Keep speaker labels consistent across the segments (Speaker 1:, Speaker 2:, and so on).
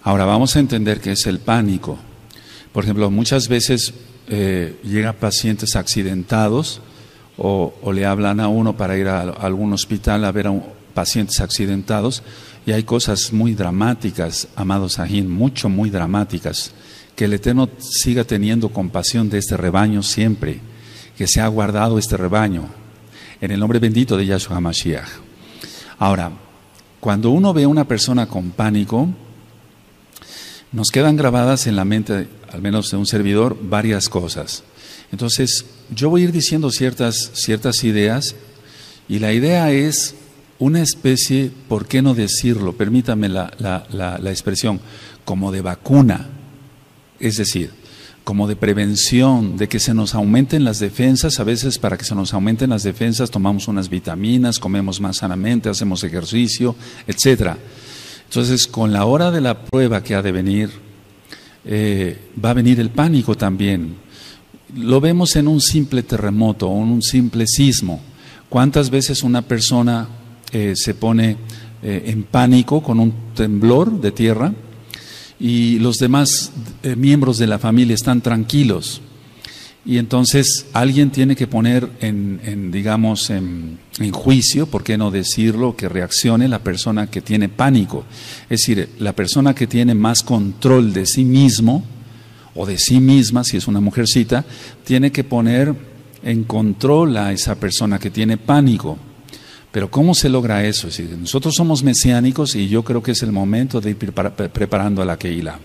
Speaker 1: Ahora vamos a entender qué es el pánico. Por ejemplo, muchas veces llegan pacientes accidentados o le hablan a uno para ir a algún hospital a ver a pacientes accidentados y hay cosas muy dramáticas, amado Sahin, muy dramáticas. Que el Eterno siga teniendo compasión de este rebaño siempre, que se ha guardado este rebaño, en el nombre bendito de Yahshua HaMashiach. Ahora, cuando uno ve a una persona con pánico, nos quedan grabadas en la mente, al menos de un servidor, varias cosas. Entonces, yo voy a ir diciendo ciertas ideas, y la idea es una especie, ¿por qué no decirlo? Permítame la expresión, como de vacuna. Es decir, como de prevención, de que se nos aumenten las defensas. A veces para que se nos aumenten las defensas tomamos unas vitaminas, comemos más sanamente, hacemos ejercicio, etc. Entonces, con la hora de la prueba que ha de venir, va a venir el pánico también. Lo vemos en un simple terremoto o en un simple sismo. ¿Cuántas veces una persona se pone en pánico con un temblor de tierra? Y los demás miembros de la familia están tranquilos. Y entonces alguien tiene que poner en juicio, ¿por qué no decirlo?, que reaccione la persona que tiene pánico. Es decir, la persona que tiene más control de sí mismo o de sí misma, si es una mujercita, tiene que poner en control a esa persona que tiene pánico. Pero ¿cómo se logra eso? Es decir, nosotros somos mesiánicos y yo creo que es el momento de ir preparando a la Keilah.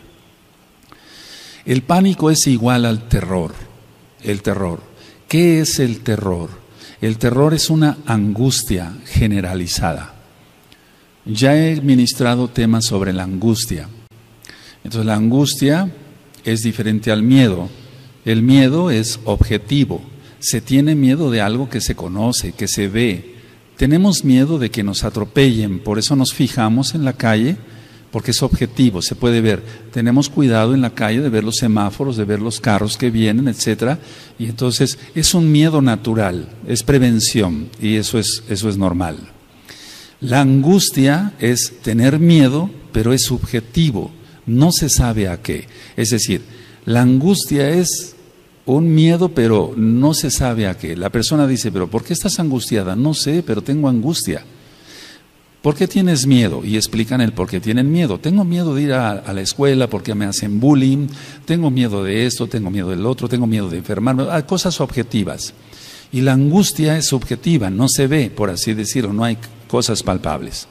Speaker 1: El pánico es igual al terror. El terror. ¿Qué es el terror? El terror es una angustia generalizada. Ya he ministrado temas sobre la angustia. Entonces la angustia es diferente al miedo. El miedo es objetivo. Se tiene miedo de algo que se conoce, que se ve. Tenemos miedo de que nos atropellen, por eso nos fijamos en la calle, porque es objetivo, se puede ver. Tenemos cuidado en la calle de ver los semáforos, de ver los carros que vienen, etcétera. Y entonces es un miedo natural, es prevención, y eso es normal. La angustia es tener miedo, pero es subjetivo, no se sabe a qué. Es decir, la angustia es un miedo, pero no se sabe a qué. La persona dice, pero ¿por qué estás angustiada? No sé, pero tengo angustia. ¿Por qué tienes miedo? Y explican el por qué tienen miedo. Tengo miedo de ir a la escuela porque me hacen bullying, tengo miedo de esto, tengo miedo del otro, tengo miedo de enfermarme, cosas objetivas. Y la angustia es subjetiva, no se ve, por así decirlo, no hay cosas palpables.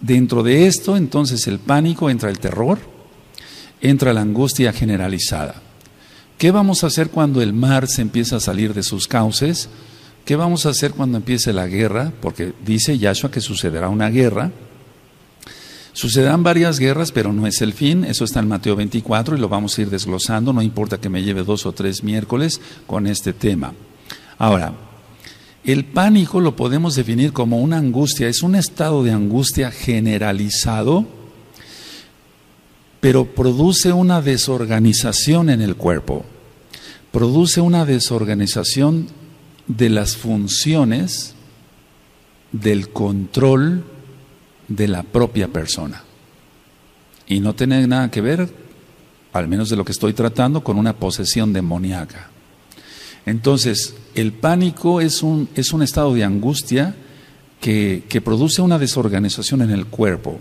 Speaker 1: Dentro de esto, entonces, el pánico, entra el terror, entra la angustia generalizada. ¿Qué vamos a hacer cuando el mar se empieza a salir de sus cauces? ¿Qué vamos a hacer cuando empiece la guerra? Porque dice Yahshua que sucederá una guerra. Sucederán varias guerras, pero no es el fin. Eso está en Mateo 24 y lo vamos a ir desglosando. No importa que me lleve 2 o 3 miércoles con este tema. Ahora, el pánico lo podemos definir como una angustia. Es un estado de angustia generalizado, pero produce una desorganización en el cuerpo, produce una desorganización de las funciones del control de la propia persona. Y no tiene nada que ver, al menos de lo que estoy tratando, con una posesión demoníaca. Entonces, el pánico es un estado de angustia que produce una desorganización en el cuerpo.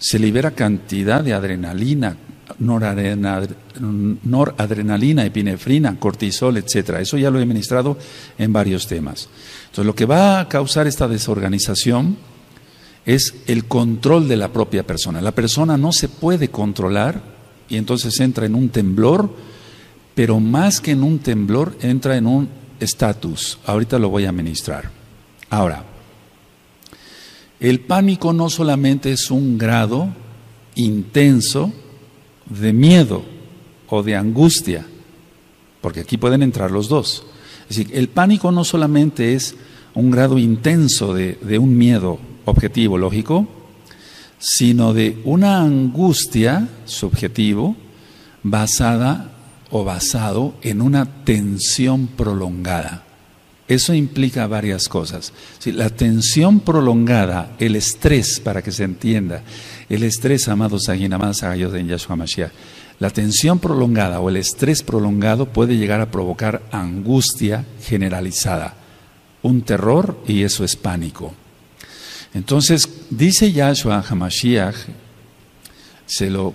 Speaker 1: Se libera cantidad de adrenalina, noradrenalina, epinefrina, cortisol, etc. Eso ya lo he ministrado en varios temas. Entonces, lo que va a causar esta desorganización es el control de la propia persona. La persona no se puede controlar y entonces entra en un temblor, pero más que en un temblor, entra en un estatus. Ahorita lo voy a ministrar. Ahora, el pánico no solamente es un grado intenso de miedo o de angustia, porque aquí pueden entrar los dos. Es decir, el pánico no solamente es un grado intenso de un miedo objetivo, lógico, sino de una angustia subjetivo basada o basado en una tensión prolongada. Eso implica varias cosas. Sí, la tensión prolongada, el estrés, para que se entienda, el estrés, amados Sahim, amadas Agayot en Yahshua Mashiach, la tensión prolongada o el estrés prolongado puede llegar a provocar angustia generalizada, un terror, y eso es pánico. Entonces, dice Yahshua HaMashiach, se lo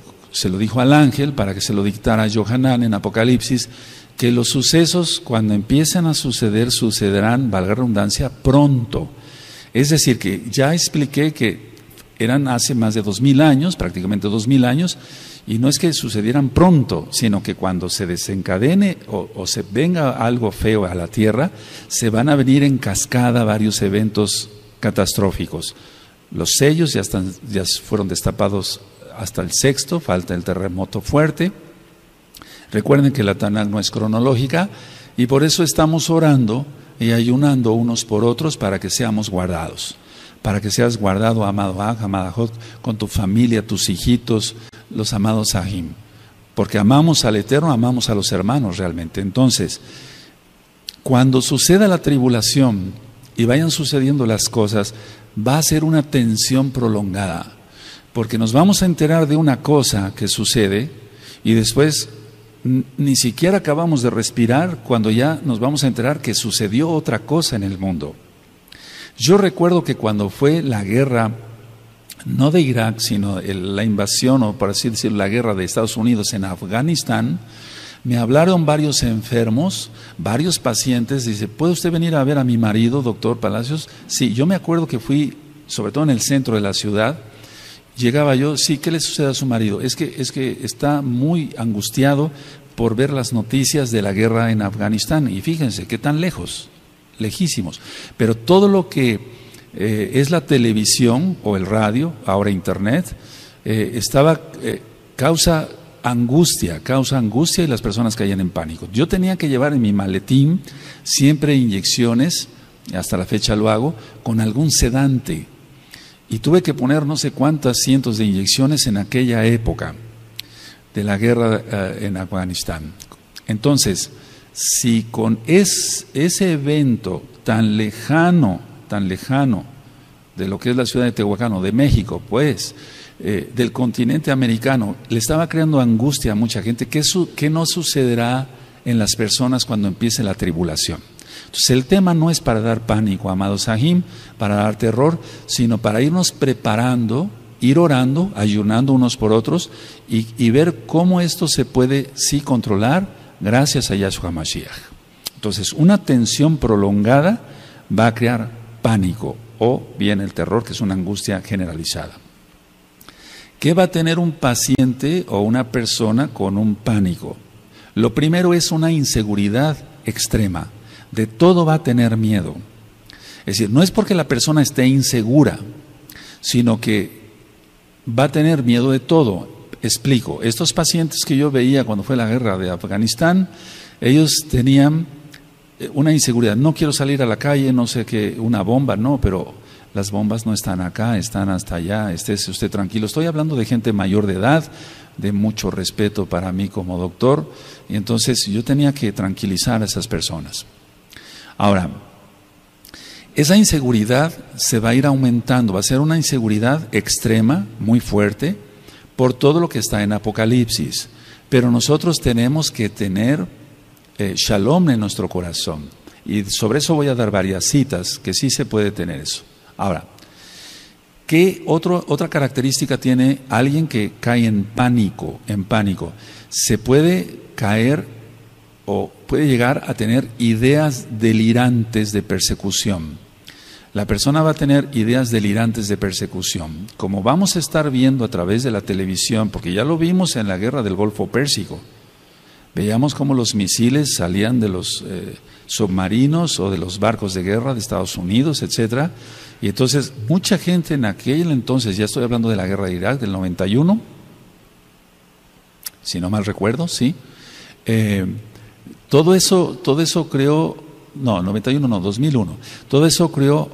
Speaker 1: dijo al ángel para que se lo dictara a Yohanan en Apocalipsis, que los sucesos cuando empiecen a suceder, sucederán, valga la redundancia, pronto. Es decir, que ya expliqué que eran hace más de 2000 años, prácticamente 2000 años, y no es que sucedieran pronto, sino que cuando se desencadene o se venga algo feo a la tierra, se van a venir en cascada varios eventos catastróficos. Los sellos ya fueron destapados hasta el sexto, falta el terremoto fuerte. Recuerden que la Tanaj no es cronológica y por eso estamos orando y ayunando unos por otros para que seamos guardados. Para que seas guardado, amado Aj, amada Jot, con tu familia, tus hijitos, los amados Sahim. Porque amamos al Eterno, amamos a los hermanos realmente. Entonces, cuando suceda la tribulación y vayan sucediendo las cosas, va a ser una tensión prolongada. Porque nos vamos a enterar de una cosa que sucede y después ni siquiera acabamos de respirar cuando ya nos vamos a enterar que sucedió otra cosa en el mundo. Yo recuerdo que cuando fue la guerra, no de Irak, sino la invasión, o por así decirlo, la guerra de Estados Unidos en Afganistán, me hablaron varios enfermos, varios pacientes. Dice, ¿puede usted venir a ver a mi marido, doctor Palacios? Sí, yo me acuerdo que fui, sobre todo en el centro de la ciudad. Llegaba yo, sí, ¿qué le sucede a su marido? Es que está muy angustiado por ver las noticias de la guerra en Afganistán. Y fíjense, qué tan lejos, lejísimos. Pero todo lo que es la televisión o el radio, ahora internet, causa angustia y las personas caían en pánico. Yo tenía que llevar en mi maletín siempre inyecciones, hasta la fecha lo hago, con algún sedante. Y tuve que poner no sé cuántas cientos de inyecciones en aquella época de la guerra en Afganistán. Entonces, si con ese evento tan lejano de lo que es la ciudad de Tehuacán o de México, pues, del continente americano, le estaba creando angustia a mucha gente, ¿qué no sucederá en las personas cuando empiece la tribulación? Entonces el tema no es para dar pánico, amados Sahim, para dar terror, sino para irnos preparando, ir orando, ayunando unos por otros y ver cómo esto se puede sí controlar gracias a Yahshua Mashiach. Entonces una tensión prolongada va a crear pánico o bien el terror, que es una angustia generalizada. ¿Qué va a tener un paciente o una persona con un pánico? Lo primero es una inseguridad extrema. De todo va a tener miedo. Es decir, no es porque la persona esté insegura, sino que va a tener miedo de todo. Explico, estos pacientes que yo veía cuando fue la guerra de Afganistán, ellos tenían una inseguridad. No quiero salir a la calle, no sé qué, una bomba, no, pero las bombas no están acá, están hasta allá, estése usted tranquilo. Estoy hablando de gente mayor de edad, de mucho respeto para mí como doctor, y entonces yo tenía que tranquilizar a esas personas. Ahora, esa inseguridad se va a ir aumentando, va a ser una inseguridad extrema, muy fuerte, por todo lo que está en Apocalipsis. Pero nosotros tenemos que tener shalom en nuestro corazón. Y sobre eso voy a dar varias citas, que sí se puede tener eso. Ahora, ¿qué otra característica tiene alguien que cae en pánico? Se puede caer o puede llegar a tener ideas delirantes de persecución. La persona va a tener ideas delirantes de persecución. Como vamos a estar viendo a través de la televisión, porque ya lo vimos en la guerra del Golfo Pérsico, veíamos cómo los misiles salían de los submarinos o de los barcos de guerra de Estados Unidos, etcétera. Y entonces mucha gente en aquel entonces, ya estoy hablando de la guerra de Irak del 91, si no mal recuerdo, sí. Todo eso creó, 2001. Todo eso creó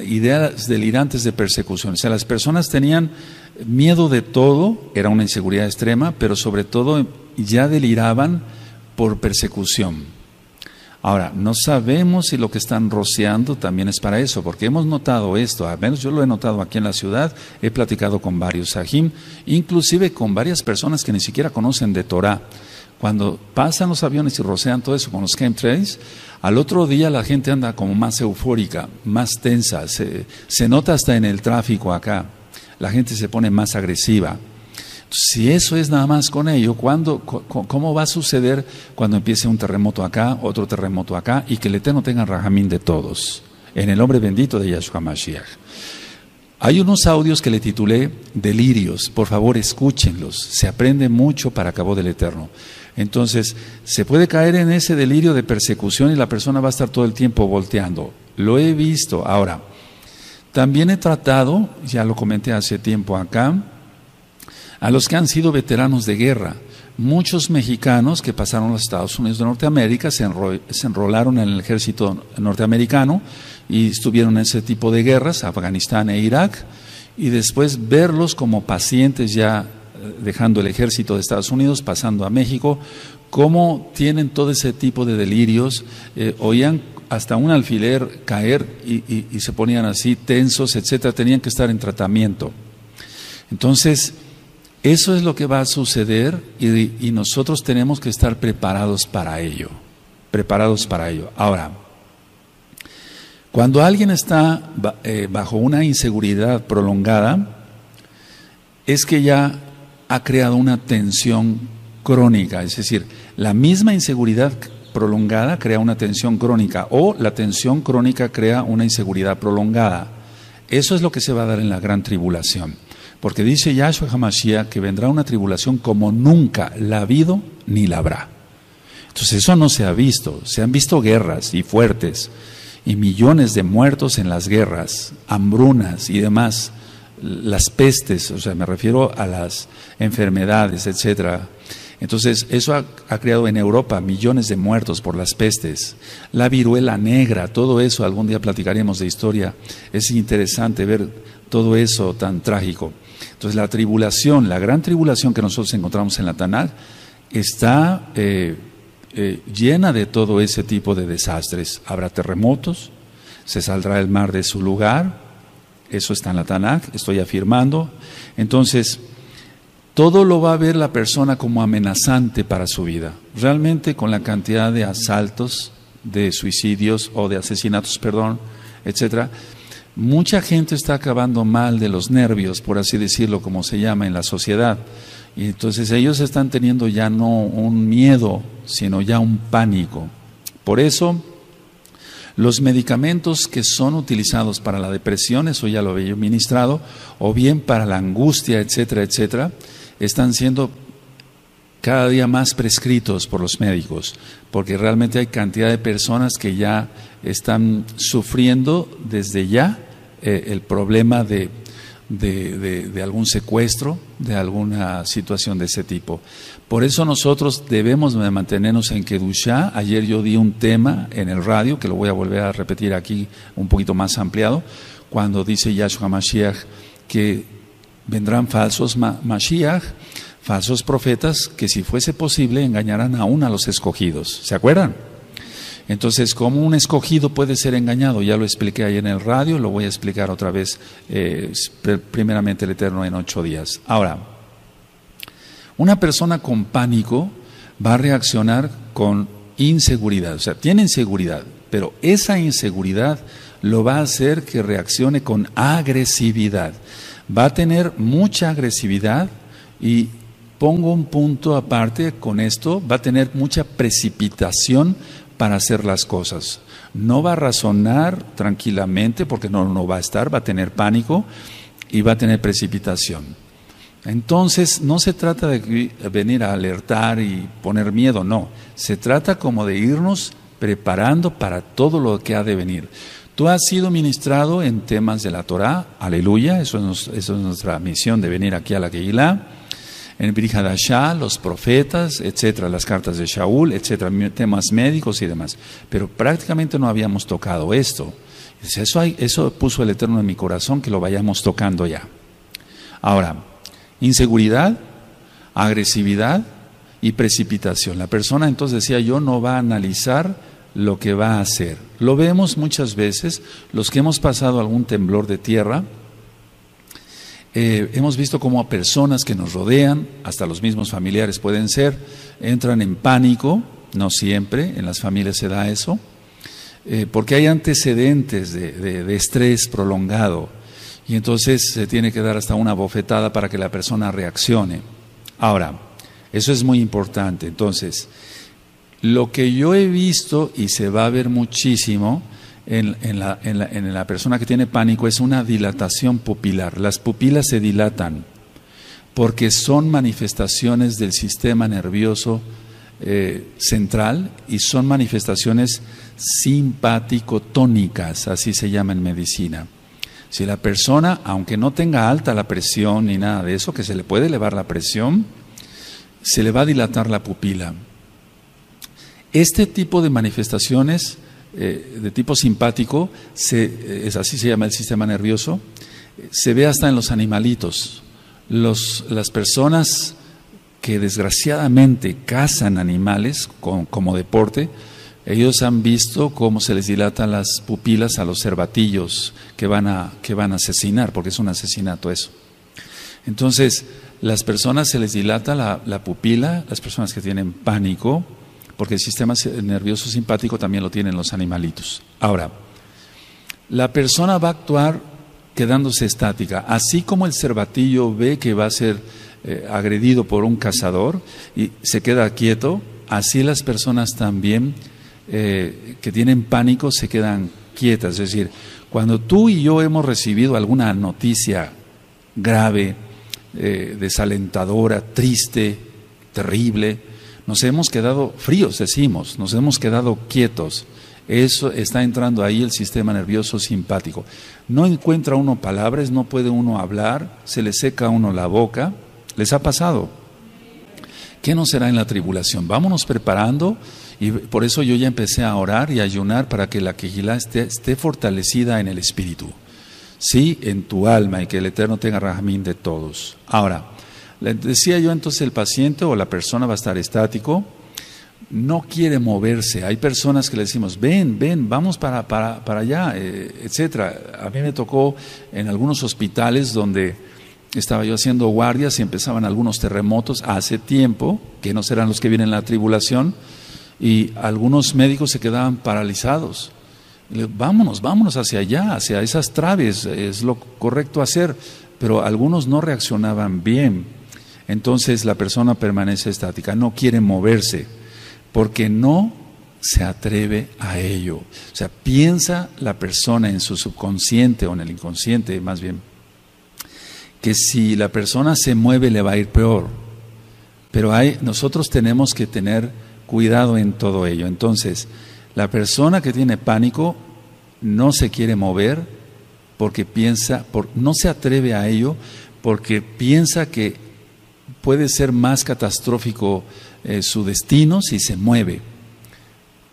Speaker 1: ideas delirantes de persecución. O sea, las personas tenían miedo de todo, era una inseguridad extrema, pero sobre todo ya deliraban por persecución. Ahora, no sabemos si lo que están rociando también es para eso, porque hemos notado esto, al menos yo lo he notado aquí en la ciudad, he platicado con varios sahim, inclusive con varias personas que ni siquiera conocen de Torah. Cuando pasan los aviones y rocean todo eso con los chemtrails, al otro día la gente anda como más eufórica, más tensa, se nota hasta en el tráfico acá, la gente se pone más agresiva. Si eso es nada más con ello, ¿cómo va a suceder cuando empiece un terremoto acá, otro terremoto acá, y que el Eterno tenga rajamín de todos? En el nombre bendito de Yahshua Mashiach. Hay unos audios que le titulé Delirios, por favor escúchenlos, se aprende mucho para cabo del Eterno. Entonces, se puede caer en ese delirio de persecución y la persona va a estar todo el tiempo volteando. Lo he visto. Ahora, también he tratado, ya lo comenté hace tiempo acá, a los que han sido veteranos de guerra. Muchos mexicanos que pasaron a los Estados Unidos de Norteamérica se enrolaron en el ejército norteamericano y estuvieron en ese tipo de guerras, Afganistán e Irak, y después verlos como pacientes ya dejando el ejército de Estados Unidos, pasando a México, cómo tienen todo ese tipo de delirios, oían hasta un alfiler caer y se ponían así tensos, etcétera, tenían que estar en tratamiento. Entonces, eso es lo que va a suceder y nosotros tenemos que estar preparados para ello. Ahora, cuando alguien está bajo una inseguridad prolongada, es que ya ha creado una tensión crónica, es decir, la misma inseguridad prolongada crea una tensión crónica o la tensión crónica crea una inseguridad prolongada. Eso es lo que se va a dar en la gran tribulación. Porque dice Yahshua HaMashiach que vendrá una tribulación como nunca la ha habido ni la habrá. Entonces eso no se ha visto. Se han visto guerras y fuertes y millones de muertos en las guerras, hambrunas y demás, las pestes, o sea, me refiero a las enfermedades, etcétera. Entonces eso ha creado en Europa millones de muertos por las pestes, la viruela negra, todo eso, algún día platicaremos de historia. Es interesante ver todo eso tan trágico. Entonces la tribulación, la gran tribulación que nosotros encontramos en la Tanaj está llena de todo ese tipo de desastres. Habrá terremotos, se saldrá el mar de su lugar, eso está en la Tanaj, estoy afirmando. Entonces, todo lo va a ver la persona como amenazante para su vida. Realmente con la cantidad de asaltos, de suicidios o de asesinatos, etcétera, mucha gente está acabando mal de los nervios, por así decirlo, como se llama en la sociedad. Y entonces ellos están teniendo ya no un miedo, sino ya un pánico. Por eso, los medicamentos que son utilizados para la depresión, eso ya lo había ministrado, o bien para la angustia, etcétera, etcétera, están siendo cada día más prescritos por los médicos, porque realmente hay cantidad de personas que ya están sufriendo desde ya el problema de algún secuestro, de alguna situación de ese tipo. Por eso nosotros debemos de mantenernos en Kedushá. Ayer yo di un tema en el radio, que lo voy a volver a repetir aquí un poquito más ampliado, cuando dice Yahshua Mashiach que vendrán falsos Mashiach, falsos profetas, que si fuese posible engañarán aún a los escogidos. ¿Se acuerdan? Entonces, ¿cómo un escogido puede ser engañado? Ya lo expliqué ahí en el radio, lo voy a explicar otra vez, primeramente el Eterno en 8 días. Ahora, una persona con pánico va a reaccionar con inseguridad, o sea, tiene inseguridad, pero esa inseguridad lo va a hacer que reaccione con agresividad. Va a tener mucha agresividad y pongo un punto aparte con esto, va a tener mucha precipitación para hacer las cosas. No va a razonar tranquilamente porque no va a estar, va a tener pánico y va a tener precipitación. Entonces, no se trata de venir a alertar y poner miedo, no. Se trata como de irnos preparando para todo lo que ha de venir. Tú has sido ministrado en temas de la Torah, aleluya, eso es nuestra misión de venir aquí a la Keilah, en Brit Hadashah, los profetas, etcétera, las cartas de Shaul, etcétera, temas médicos y demás. Pero prácticamente no habíamos tocado esto. Eso puso el Eterno en mi corazón, que lo vayamos tocando ya. Ahora, inseguridad, agresividad y precipitación. La persona entonces decía yo no va a analizar lo que va a hacer. Lo vemos muchas veces, los que hemos pasado algún temblor de tierra, hemos visto cómo personas que nos rodean, hasta los mismos familiares pueden ser, entran en pánico, no siempre, en las familias se da eso, porque hay antecedentes de estrés prolongado, y entonces se tiene que dar hasta una bofetada para que la persona reaccione. Ahora, eso es muy importante. Entonces, lo que yo he visto y se va a ver muchísimo en la persona que tiene pánico es una dilatación pupilar. Las pupilas se dilatan porque son manifestaciones del sistema nervioso central y son manifestaciones simpático-tónicas, así se llama en medicina. Si la persona, aunque no tenga alta la presión ni nada de eso, que se le puede elevar la presión, se le va a dilatar la pupila. Este tipo de manifestaciones de tipo simpático, así se llama el sistema nervioso, se ve hasta en los animalitos. Las personas que desgraciadamente cazan animales como deporte, ellos han visto cómo se les dilatan las pupilas a los cervatillos que van a asesinar, porque es un asesinato eso. Entonces, las personas se les dilata la pupila, las personas que tienen pánico, porque el sistema nervioso simpático también lo tienen los animalitos. Ahora, la persona va a actuar quedándose estática, así como el cervatillo ve que va a ser agredido por un cazador y se queda quieto, así las personas también que tienen pánico se quedan quietas. Es decir, cuando tú y yo hemos recibido alguna noticia grave, desalentadora, triste, terrible, nos hemos quedado fríos, decimos, nos hemos quedado quietos. Eso está entrando ahí el sistema nervioso simpático. No encuentra uno palabras, no puede uno hablar, se le seca a uno la boca. ¿Les ha pasado? ¿Qué no será en la tribulación? Vámonos preparando, y por eso yo ya empecé a orar y a ayunar para que la Kehilá esté fortalecida en el espíritu, sí, en tu alma, y que el Eterno tenga rajamín de todos. Ahora, le decía yo, entonces el paciente o la persona va a estar estático, no quiere moverse. Hay personas que le decimos, ven, vamos para allá, etcétera. A mí me tocó en algunos hospitales donde estaba yo haciendo guardias y empezaban algunos terremotos hace tiempo, que no serán los que vienen en la tribulación, y algunos médicos se quedaban paralizados. Vámonos hacia allá, hacia esas traves, es lo correcto hacer, pero algunos no reaccionaban bien. Entonces la persona permanece estática, no quiere moverse, porque no se atreve a ello. O sea, piensa la persona en su subconsciente o en el inconsciente, más bien, que si la persona se mueve le va a ir peor. Pero nosotros tenemos que tener cuidado en todo ello. Entonces, la persona que tiene pánico no se quiere mover porque no se atreve a ello porque piensa que puede ser más catastrófico su destino si se mueve.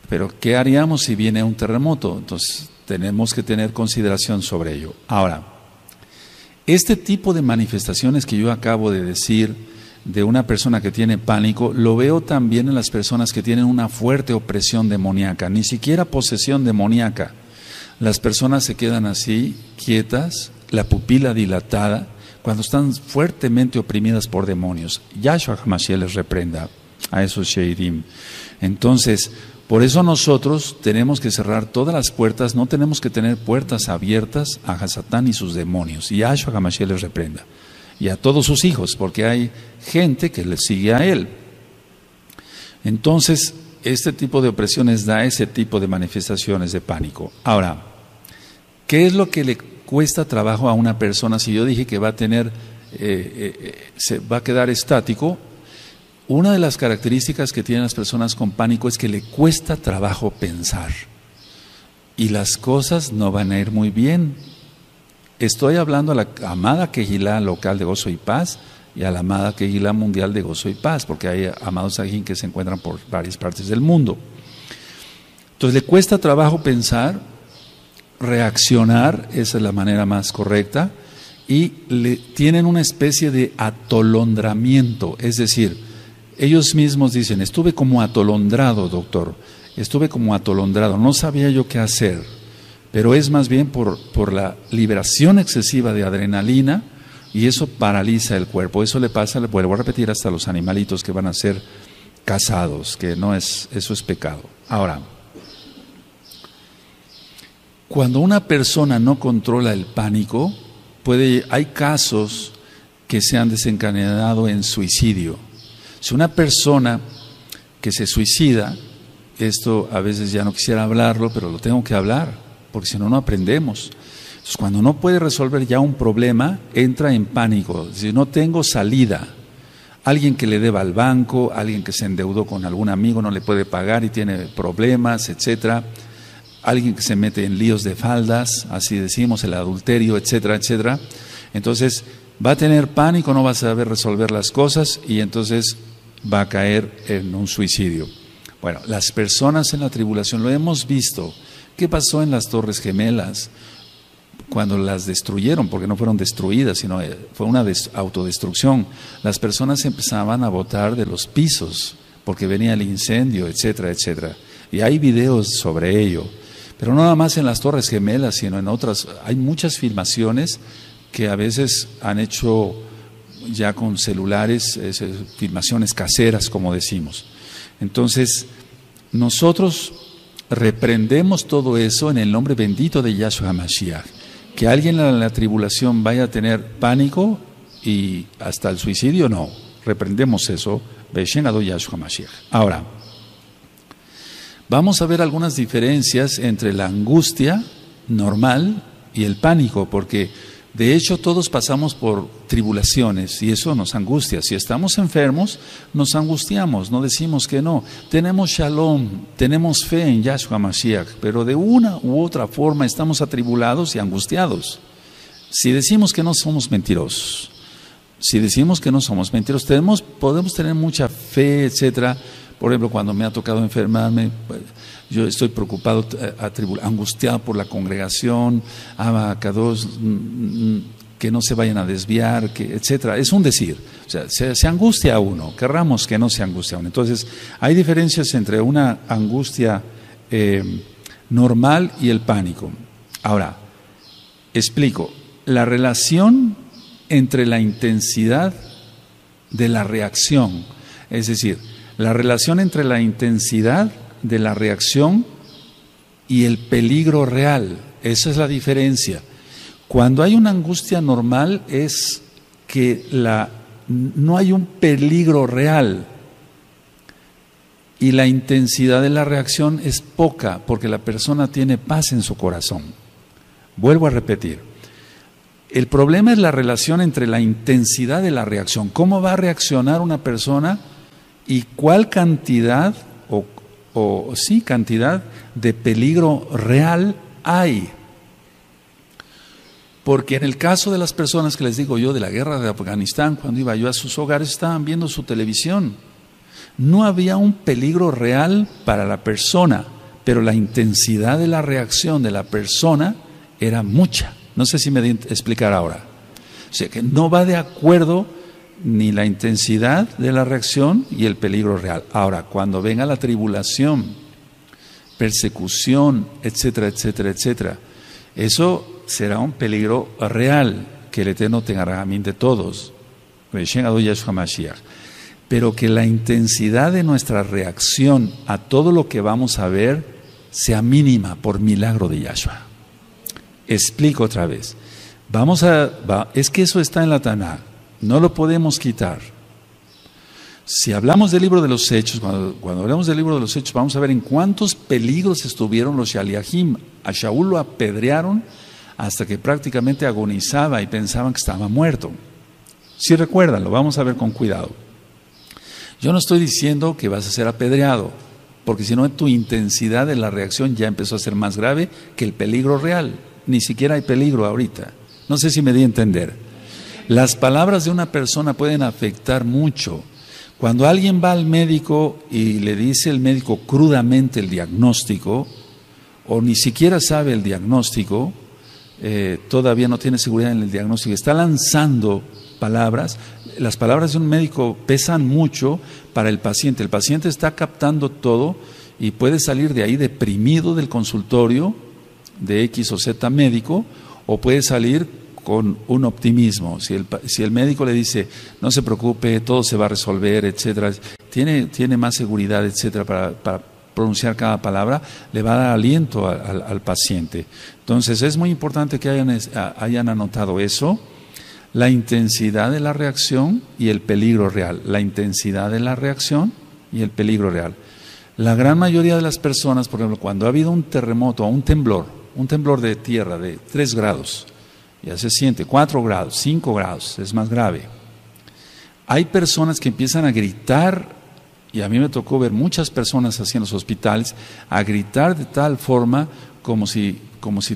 Speaker 1: Pero ¿qué haríamos si viene un terremoto? Entonces tenemos que tener consideración sobre ello. Ahora, este tipo de manifestaciones que yo acabo de decir de una persona que tiene pánico, lo veo también en las personas que tienen una fuerte opresión demoníaca, ni siquiera posesión demoníaca. Las personas se quedan así, quietas, la pupila dilatada, cuando están fuertemente oprimidas por demonios. Yahshua HaMashiach les reprenda a esos sheidim. Entonces, por eso nosotros tenemos que cerrar todas las puertas, no tenemos que tener puertas abiertas a Hasatán y sus demonios. Y Yahshua HaMashiach les reprenda. Y a todos sus hijos, porque hay gente que le sigue a él. Entonces, este tipo de opresiones da ese tipo de manifestaciones de pánico. Ahora, ¿qué es lo que le cuesta trabajo a una persona? Si yo dije que va a tener, se va a quedar estático, una de las características que tienen las personas con pánico es que le cuesta trabajo pensar y las cosas no van a ir muy bien. Estoy hablando a la amada Kehilá local de Gozo y Paz y a la amada Kehilá mundial de Gozo y Paz, porque hay amados ajín que se encuentran por varias partes del mundo. Entonces le cuesta trabajo pensar, reaccionar, esa es la manera más correcta, y tienen una especie de atolondramiento, es decir, ellos mismos dicen, estuve como atolondrado, doctor, estuve como atolondrado, no sabía yo qué hacer, pero es más bien por la liberación excesiva de adrenalina, y eso paraliza el cuerpo. Eso le pasa, le vuelvo a repetir, hasta a los animalitos que van a ser cazados, que no es, eso es pecado. Ahora, cuando una persona no controla el pánico, hay casos que se han desencadenado en suicidio. Si una persona que se suicida, esto a veces ya no quisiera hablarlo, pero lo tengo que hablar, porque si no, no aprendemos. Entonces, cuando no puede resolver ya un problema, entra en pánico. Si no tengo salida, alguien que le deba al banco, alguien que se endeudó con algún amigo, no le puede pagar y tiene problemas, etcétera. Alguien que se mete en líos de faldas, así decimos, el adulterio, etcétera, etcétera. Entonces va a tener pánico, no va a saber resolver las cosas y entonces va a caer en un suicidio. Bueno, las personas en la tribulación, lo hemos visto. ¿Qué pasó en las Torres Gemelas? Cuando las destruyeron, porque no fueron destruidas, sino fue una autodestrucción. Las personas empezaban a botar de los pisos, porque venía el incendio, etcétera, etcétera. Y hay videos sobre ello. Pero no nada más en las Torres Gemelas, sino en otras. Hay muchas filmaciones que a veces han hecho ya con celulares, filmaciones caseras, como decimos. Entonces, nosotros reprendemos todo eso en el nombre bendito de Yahshua HaMashiach. Que alguien en la tribulación vaya a tener pánico y hasta el suicidio, no. Reprendemos eso. Beshen Adon Yahshua HaMashiach. Ahora, vamos a ver algunas diferencias entre la angustia normal y el pánico, porque de hecho todos pasamos por tribulaciones y eso nos angustia. Si estamos enfermos, nos angustiamos, no decimos que no. Tenemos shalom, tenemos fe en Yahshua Mashiach, pero de una u otra forma estamos atribulados y angustiados. Si decimos que no, somos mentirosos. Si decimos que no somos mentirosos, podemos tener mucha fe, etcétera. Por ejemplo, cuando me ha tocado enfermarme, yo estoy preocupado, angustiado por la congregación, Abacados, que no se vayan a desviar, etcétera. Es un decir, o sea, se angustia a uno, querramos que no se angustie a uno. Entonces, hay diferencias entre una angustia normal y el pánico. Ahora, explico, la relación entre la intensidad de la reacción, es decir, la relación entre la intensidad de la reacción y el peligro real, esa es la diferencia. Cuando hay una angustia normal es que no hay un peligro real y la intensidad de la reacción es poca porque la persona tiene paz en su corazón. Vuelvo a repetir, el problema es la relación entre la intensidad de la reacción, cómo va a reaccionar una persona y cuál cantidad cantidad de peligro real hay. Porque en el caso de las personas que les digo yo de la guerra de Afganistán, cuando iba yo a sus hogares, estaban viendo su televisión. No había un peligro real para la persona, pero la intensidad de la reacción de la persona era mucha. No sé si me di a explicar ahora. O sea, que no va de acuerdo ni la intensidad de la reacción y el peligro real. Ahora, cuando venga la tribulación, persecución, etcétera, etcétera, etcétera, eso será un peligro real que el Eterno tenga en mente todos. Pero que la intensidad de nuestra reacción a todo lo que vamos a ver sea mínima por milagro de Yahshua. Explico otra vez. Es que eso está en la Taná. No lo podemos quitar. Si hablamos del libro de los Hechos, cuando hablamos del libro de los Hechos, vamos a ver en cuántos peligros estuvieron los Shaliahim. A Shaul lo apedrearon hasta que prácticamente agonizaba y pensaban que estaba muerto. Si recuerdan, lo vamos a ver con cuidado. Yo no estoy diciendo que vas a ser apedreado, porque si no tu intensidad de la reacción ya empezó a ser más grave que el peligro real. Ni siquiera hay peligro ahorita. No sé si me di a entender. Las palabras de una persona pueden afectar mucho. Cuando alguien va al médico y le dice el médico crudamente el diagnóstico, o ni siquiera sabe el diagnóstico, todavía no tiene seguridad en el diagnóstico, está lanzando palabras. Las palabras de un médico pesan mucho para el paciente está captando todo y puede salir de ahí deprimido del consultorio de X o Z médico, o puede salir con un optimismo. Si el médico le dice, no se preocupe, todo se va a resolver, etcétera, tiene más seguridad, etcétera, para pronunciar cada palabra, le va a dar aliento al paciente. Entonces es muy importante que hayan anotado eso, la intensidad de la reacción y el peligro real. La intensidad de la reacción y el peligro real. La gran mayoría de las personas, por ejemplo, cuando ha habido un terremoto o un temblor de tierra de 3 grados, ya se siente, 4 grados, 5 grados, es más grave. Hay personas que empiezan a gritar, y a mí me tocó ver muchas personas así en los hospitales, a gritar de tal forma como si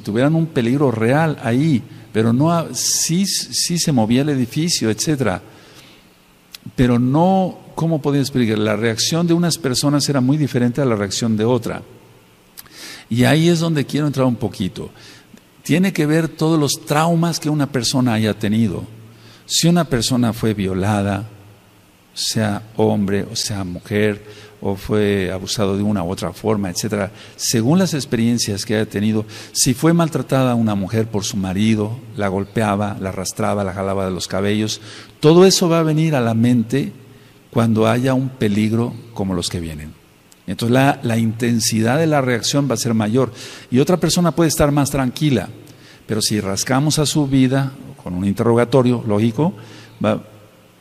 Speaker 1: tuvieran un peligro real ahí, pero no, sí se movía el edificio, etcétera. Pero no, ¿cómo podía explicar? La reacción de unas personas era muy diferente a la reacción de otra. Y ahí es donde quiero entrar un poquito. Tiene que ver todos los traumas que una persona haya tenido. Si una persona fue violada, sea hombre o sea mujer, o fue abusado de una u otra forma, etcétera, según las experiencias que haya tenido, si fue maltratada una mujer por su marido, la golpeaba, la arrastraba, la jalaba de los cabellos, todo eso va a venir a la mente cuando haya un peligro como los que vienen. Entonces la intensidad de la reacción va a ser mayor, y otra persona puede estar más tranquila, pero si rascamos a su vida con un interrogatorio lógico,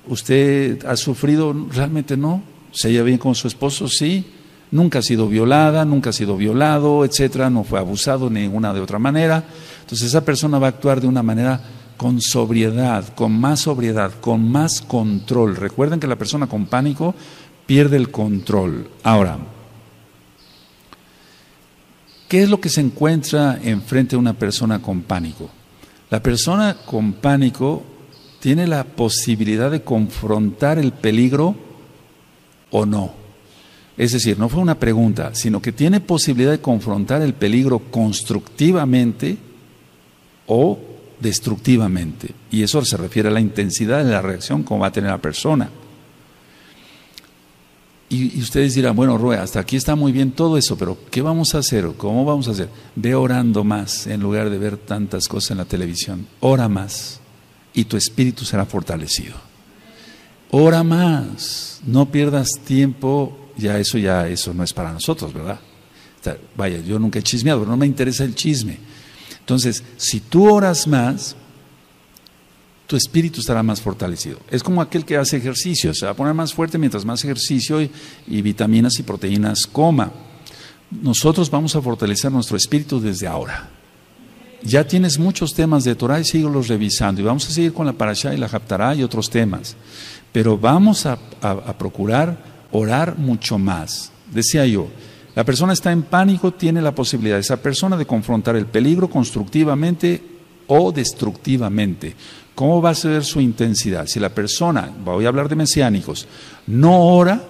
Speaker 1: ¿usted ha sufrido? Realmente no. ¿Se lleva bien con su esposo? Sí. Nunca ha sido violada, nunca ha sido violado, etcétera, no fue abusado de ninguna de otra manera. Entonces esa persona va a actuar de una manera con sobriedad, con más control. Recuerden que la persona con pánico pierde el control. Ahora, ¿qué es lo que se encuentra enfrente de una persona con pánico? La persona con pánico tiene la posibilidad de confrontar el peligro o no. Es decir, no fue una pregunta, sino que tiene posibilidad de confrontar el peligro constructivamente o destructivamente. Y eso se refiere a la intensidad de la reacción como va a tener la persona. Y ustedes dirán, bueno, Rue, hasta aquí está muy bien todo eso, pero ¿qué vamos a hacer? ¿Cómo vamos a hacer? Ve orando más en lugar de ver tantas cosas en la televisión. Ora más y tu espíritu será fortalecido. Ora más, no pierdas tiempo, ya eso no es para nosotros, ¿verdad? Vaya, yo nunca he chismeado, pero no me interesa el chisme. Entonces, si tú oras más, tu espíritu estará más fortalecido. Es como aquel que hace ejercicio, se va a poner más fuerte mientras más ejercicio y vitaminas y proteínas coma. Nosotros vamos a fortalecer nuestro espíritu desde ahora. Ya tienes muchos temas de Torah y síguelos revisando, y vamos a seguir con la Parashá y la Haftará y otros temas, pero vamos a procurar orar mucho más. Decía yo, la persona está en pánico, tiene la posibilidad esa persona de confrontar el peligro constructivamente o destructivamente. ¿Cómo va a ser su intensidad? Si la persona, voy a hablar de mesiánicos, no ora,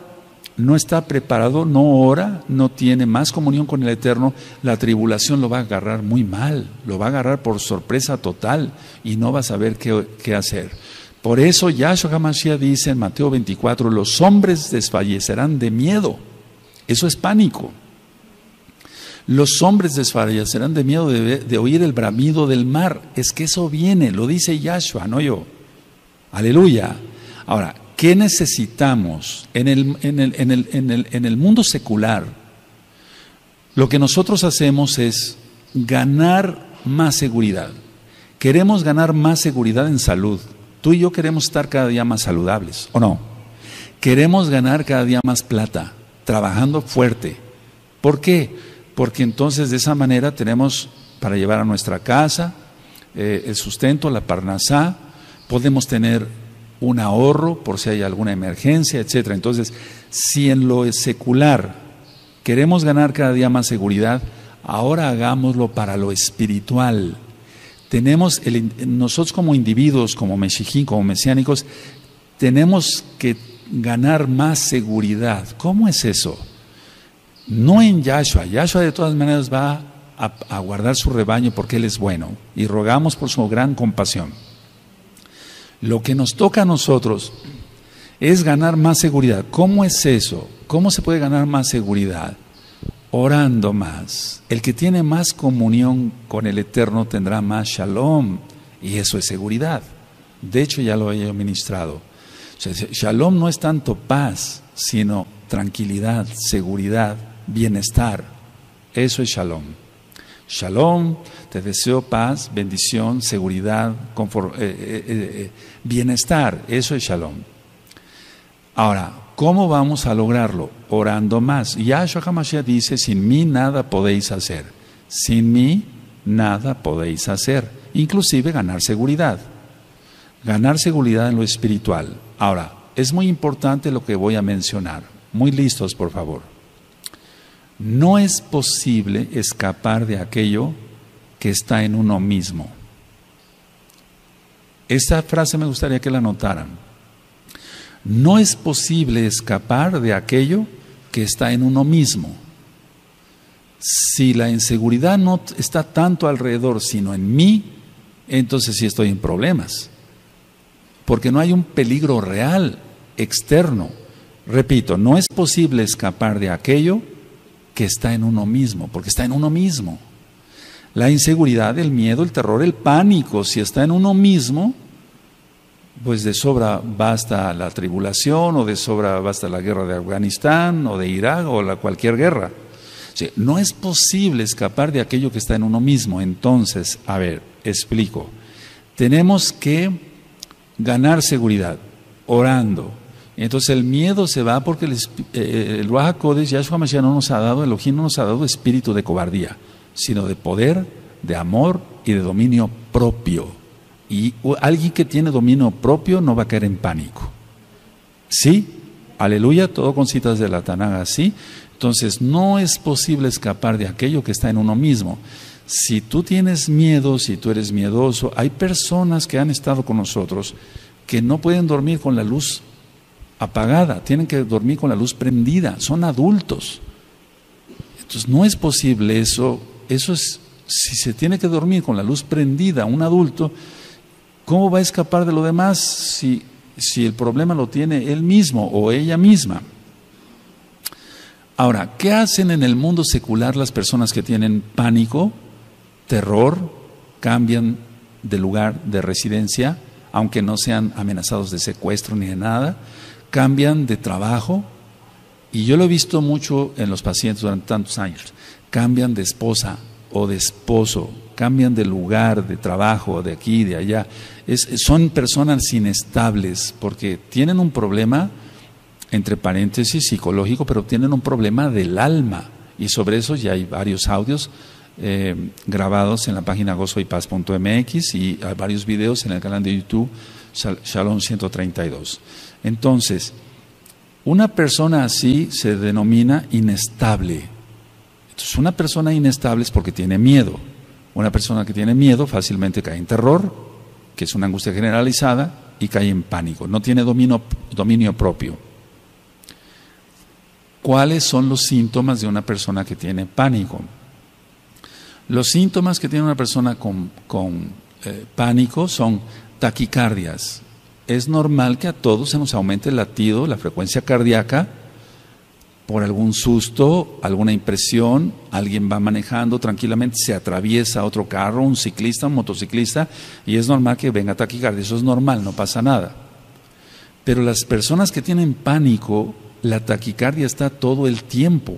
Speaker 1: no está preparado, no ora, no tiene más comunión con el Eterno, la tribulación lo va a agarrar muy mal, lo va a agarrar por sorpresa total y no va a saber qué hacer. Por eso Yahshua HaMashiach dice en Mateo 24, los hombres desfallecerán de miedo. Eso es pánico. Los hombres desfallecerán de miedo de oír el bramido del mar. Es que eso viene, lo dice Yahshua, no yo. Aleluya. Ahora, ¿qué necesitamos en el mundo secular? Lo que nosotros hacemos es ganar más seguridad. Queremos ganar más seguridad en salud. Tú y yo queremos estar cada día más saludables, ¿o no? Queremos ganar cada día más plata, trabajando fuerte. ¿Por qué? Porque entonces de esa manera tenemos para llevar a nuestra casa el sustento, la parnasá, podemos tener un ahorro por si hay alguna emergencia, etcétera. Entonces, si en lo secular queremos ganar cada día más seguridad, ahora hagámoslo para lo espiritual. Nosotros como individuos, como meshijín, como mesiánicos, tenemos que ganar más seguridad. ¿Cómo es eso? No en Yahshua. Yahshua de todas maneras va a guardar su rebaño porque Él es bueno y rogamos por su gran compasión. Lo que nos toca a nosotros es ganar más seguridad. ¿Cómo es eso? ¿Cómo se puede ganar más seguridad? orando más. El que tiene más comunión con el Eterno tendrá más shalom, y eso es seguridad. De hecho, ya lo he ministrado. O sea, shalom no es tanto paz, sino tranquilidad, seguridad, bienestar. Eso es shalom. Shalom, te deseo paz, bendición, seguridad, bienestar. Eso es shalom. Ahora, ¿cómo vamos a lograrlo? Orando más. Yahshua HaMashiach dice, sin mí nada podéis hacer. Sin mí nada podéis hacer. Inclusive ganar seguridad. Ganar seguridad en lo espiritual. Ahora, es muy importante lo que voy a mencionar. Muy listos, por favor. No es posible escapar de aquello que está en uno mismo. Esta frase me gustaría que la notaran. No es posible escapar de aquello que está en uno mismo. Si la inseguridad no está tanto alrededor, sino en mí, entonces sí estoy en problemas. Porque no hay un peligro real, externo. Repito, no es posible escapar de aquello que está en uno mismo, porque está en uno mismo. La inseguridad, el miedo, el terror, el pánico, si está en uno mismo, pues de sobra basta la tribulación, o de sobra basta la guerra de Afganistán, o de Irak, o cualquier guerra. Sí, no es posible escapar de aquello que está en uno mismo. Entonces, a ver, explico. Tenemos que ganar seguridad, orando. Entonces el miedo se va porque el Ruach HaKodesh, Yahshua HaMashiach no nos ha dado, Elohim no nos ha dado espíritu de cobardía, sino de poder, de amor y de dominio propio. Y alguien que tiene dominio propio no va a caer en pánico. ¿Sí? Aleluya, todo con citas de la Tanakh, ¿sí? Entonces no es posible escapar de aquello que está en uno mismo. Si tú tienes miedo, si tú eres miedoso, hay personas que han estado con nosotros que no pueden dormir con la luz apagada, tienen que dormir con la luz prendida, son adultos. Entonces no es posible eso es, si se tiene que dormir con la luz prendida, un adulto, ¿cómo va a escapar de lo demás si el problema lo tiene él mismo o ella misma? Ahora, ¿qué hacen en el mundo secular las personas que tienen pánico, terror, cambian de lugar de residencia, aunque no sean amenazados de secuestro ni de nada? Cambian de trabajo, y yo lo he visto mucho en los pacientes durante tantos años, cambian de esposa o de esposo, cambian de lugar, de trabajo, de aquí, de allá. Son personas inestables porque tienen un problema, entre paréntesis, psicológico, pero tienen un problema del alma, y sobre eso ya hay varios audios grabados en la página gozoypaz.mx, y hay varios videos en el canal de YouTube Shalom 132. Entonces, una persona así se denomina inestable. Entonces, una persona inestable es porque tiene miedo. Una persona que tiene miedo fácilmente cae en terror, que es una angustia generalizada, y cae en pánico. No tiene dominio propio. ¿Cuáles son los síntomas de una persona que tiene pánico? Los síntomas que tiene una persona con pánico son taquicardias. Es normal que a todos se nos aumente el latido, la frecuencia cardíaca, por algún susto, alguna impresión, alguien va manejando tranquilamente, se atraviesa otro carro, un ciclista, un motociclista, y es normal que venga taquicardia. Eso es normal, no pasa nada. Pero las personas que tienen pánico, la taquicardia está todo el tiempo.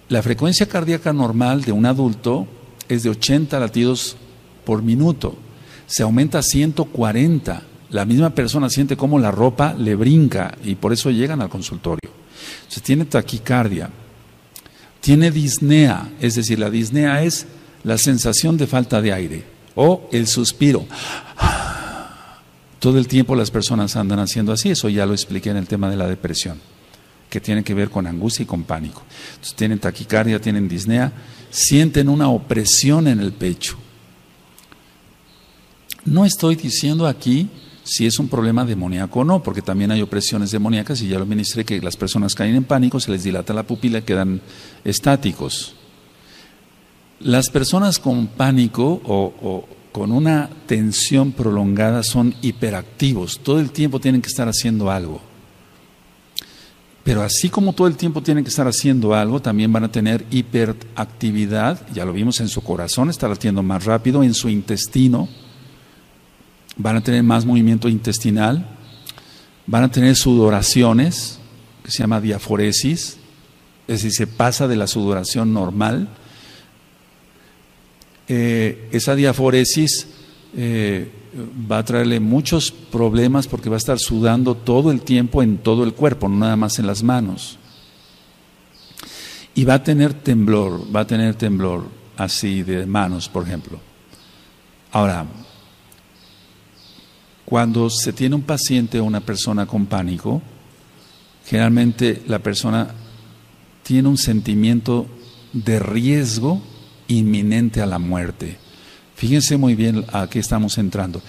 Speaker 1: La frecuencia cardíaca normal de un adulto es de 80 latidos por minuto. Se aumenta a 140. La misma persona siente cómo la ropa le brinca, y por eso llegan al consultorio. Entonces tiene taquicardia, tiene disnea, es decir, la disnea es la sensación de falta de aire, o el suspiro. Todo el tiempo las personas andan haciendo así. Eso ya lo expliqué en el tema de la depresión, que tiene que ver con angustia y con pánico. Entonces tienen taquicardia, tienen disnea, sienten una opresión en el pecho. No estoy diciendo aquí si es un problema demoníaco o no, porque también hay opresiones demoníacas, y ya lo ministré, que las personas caen en pánico, se les dilata la pupila y quedan estáticos. Las personas con pánico o con una tensión prolongada son hiperactivos, todo el tiempo tienen que estar haciendo algo. Pero así como todo el tiempo tienen que estar haciendo algo, también van a tener hiperactividad, ya lo vimos en su corazón, está latiendo más rápido, en su intestino, van a tener más movimiento intestinal, van a tener sudoraciones, que se llama diaforesis, es decir, se pasa de la sudoración normal. Esa diaforesis va a traerle muchos problemas porque va a estar sudando todo el tiempo en todo el cuerpo, no nada más en las manos. Y va a tener temblor así de manos, por ejemplo. Ahora, cuando se tiene un paciente o una persona con pánico, generalmente la persona tiene un sentimiento de riesgo inminente a la muerte. Fíjense muy bien a qué estamos entrando.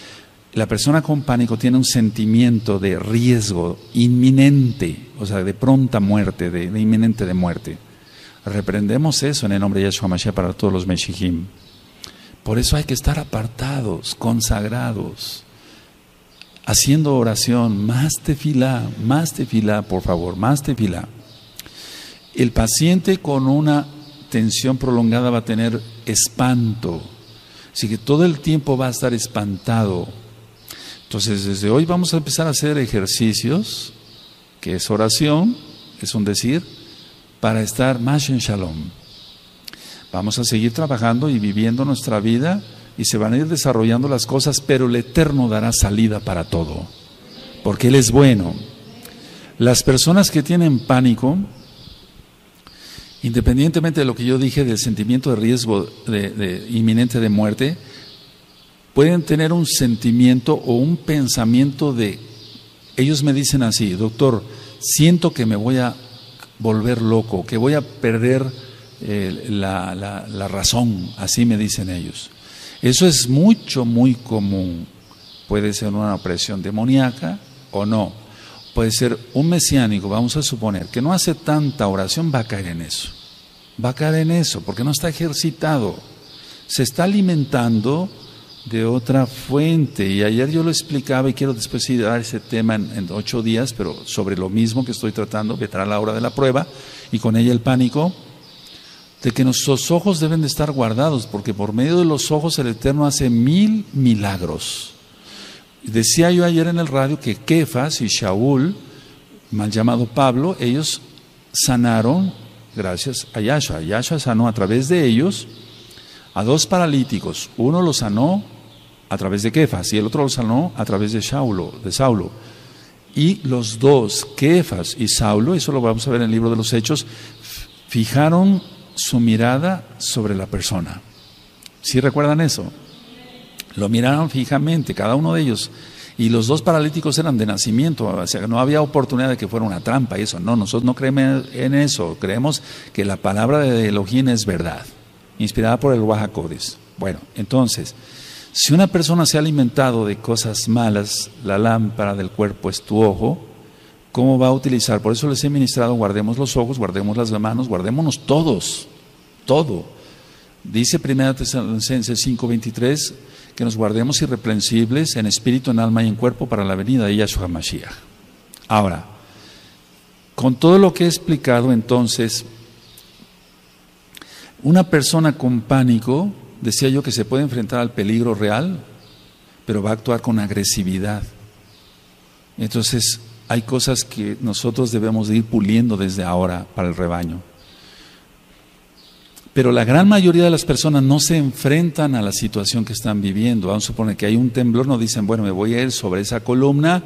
Speaker 1: La persona con pánico tiene un sentimiento de riesgo inminente, o sea, de pronta muerte, de inminente de muerte. Reprendemos eso en el nombre de Yahshua Mashiach para todos los Meshijim. Por eso hay que estar apartados, consagrados, haciendo oración, más tefilá, por favor, más tefilá. El paciente con una tensión prolongada va a tener espanto, así que todo el tiempo va a estar espantado. Entonces, desde hoy vamos a empezar a hacer ejercicios, que es oración, es un decir, para estar más en shalom. Vamos a seguir trabajando y viviendo nuestra vida y se van a ir desarrollando las cosas, pero el Eterno dará salida para todo, porque Él es bueno. Las personas que tienen pánico, independientemente de lo que yo dije del sentimiento de riesgo de inminente de muerte, pueden tener un sentimiento o un pensamiento de, ellos me dicen así: doctor, siento que me voy a volver loco, que voy a perder la razón, así me dicen ellos. Eso es muy común. Puede ser una opresión demoníaca o no. Puede ser un mesiánico, vamos a suponer, que no hace tanta oración, va a caer en eso. Va a caer en eso, porque no está ejercitado. Se está alimentando de otra fuente. Y ayer yo lo explicaba y quiero después ir a dar ese tema en 8 días, pero sobre lo mismo que estoy tratando, vendrá la hora de la prueba y con ella el pánico, de que nuestros ojos deben de estar guardados, porque por medio de los ojos el Eterno hace 1000 milagros. Decía yo ayer en el radio que Kefas y Shaul, mal llamado Pablo, ellos sanaron gracias a Yahshua. Yahshua sanó a través de ellos a 2 paralíticos. Uno lo sanó a través de Kefas y el otro lo sanó a través de Saulo. Y los dos, Kefas y Saulo, eso lo vamos a ver en el libro de los Hechos, fijaron su mirada sobre la persona. ¿Sí recuerdan eso? Lo miraron fijamente, cada uno de ellos. Y los 2 paralíticos eran de nacimiento, o sea, no había oportunidad de que fuera una trampa y eso. No, nosotros no creemos en eso. Creemos que la palabra de Elohim es verdad, inspirada por el Ruach HaKodesh. Bueno, entonces, si una persona se ha alimentado de cosas malas, la lámpara del cuerpo es tu ojo, ¿cómo va a utilizar? Por eso les he ministrado: guardemos los ojos, guardemos las manos, guardémonos todos, todo. Dice 1 Tesalonicenses 5:23 que nos guardemos irreprensibles en espíritu, en alma y en cuerpo para la venida de Yahshua Mashiach. Ahora, con todo lo que he explicado, entonces, una persona con pánico, decía yo que se puede enfrentar al peligro real, pero va a actuar con agresividad. Entonces, hay cosas que nosotros debemos de ir puliendo desde ahora para el rebaño. Pero la gran mayoría de las personas no se enfrentan a la situación que están viviendo. Vamos a suponer que hay un temblor, no dicen, bueno, me voy a ir sobre esa columna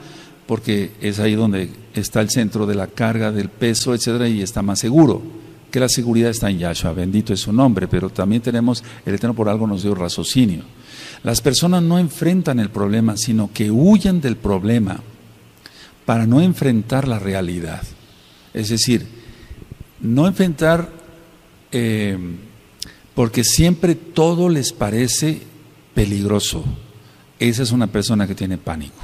Speaker 1: porque es ahí donde está el centro de la carga, del peso, etcétera, y está más seguro. Que la seguridad está en Yahshua, bendito es su nombre, pero también tenemos, el Eterno por algo nos dio raciocinio. Las personas no enfrentan el problema, sino que huyen del problema para no enfrentar la realidad. Es decir, no enfrentar porque siempre todo les parece peligroso. Esa es una persona que tiene pánico.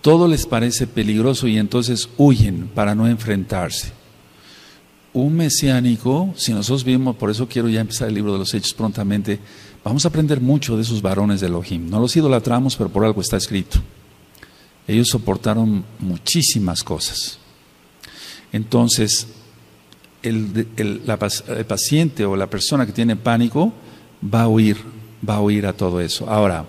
Speaker 1: Todo les parece peligroso y entonces huyen para no enfrentarse. Un mesiánico, si nosotros vimos, por eso quiero ya empezar el libro de los Hechos prontamente, vamos a aprender mucho de esos varones de Elohim. No los idolatramos, pero por algo está escrito. Ellos soportaron muchísimas cosas. Entonces, el paciente o la persona que tiene pánico va a huir a todo eso. Ahora,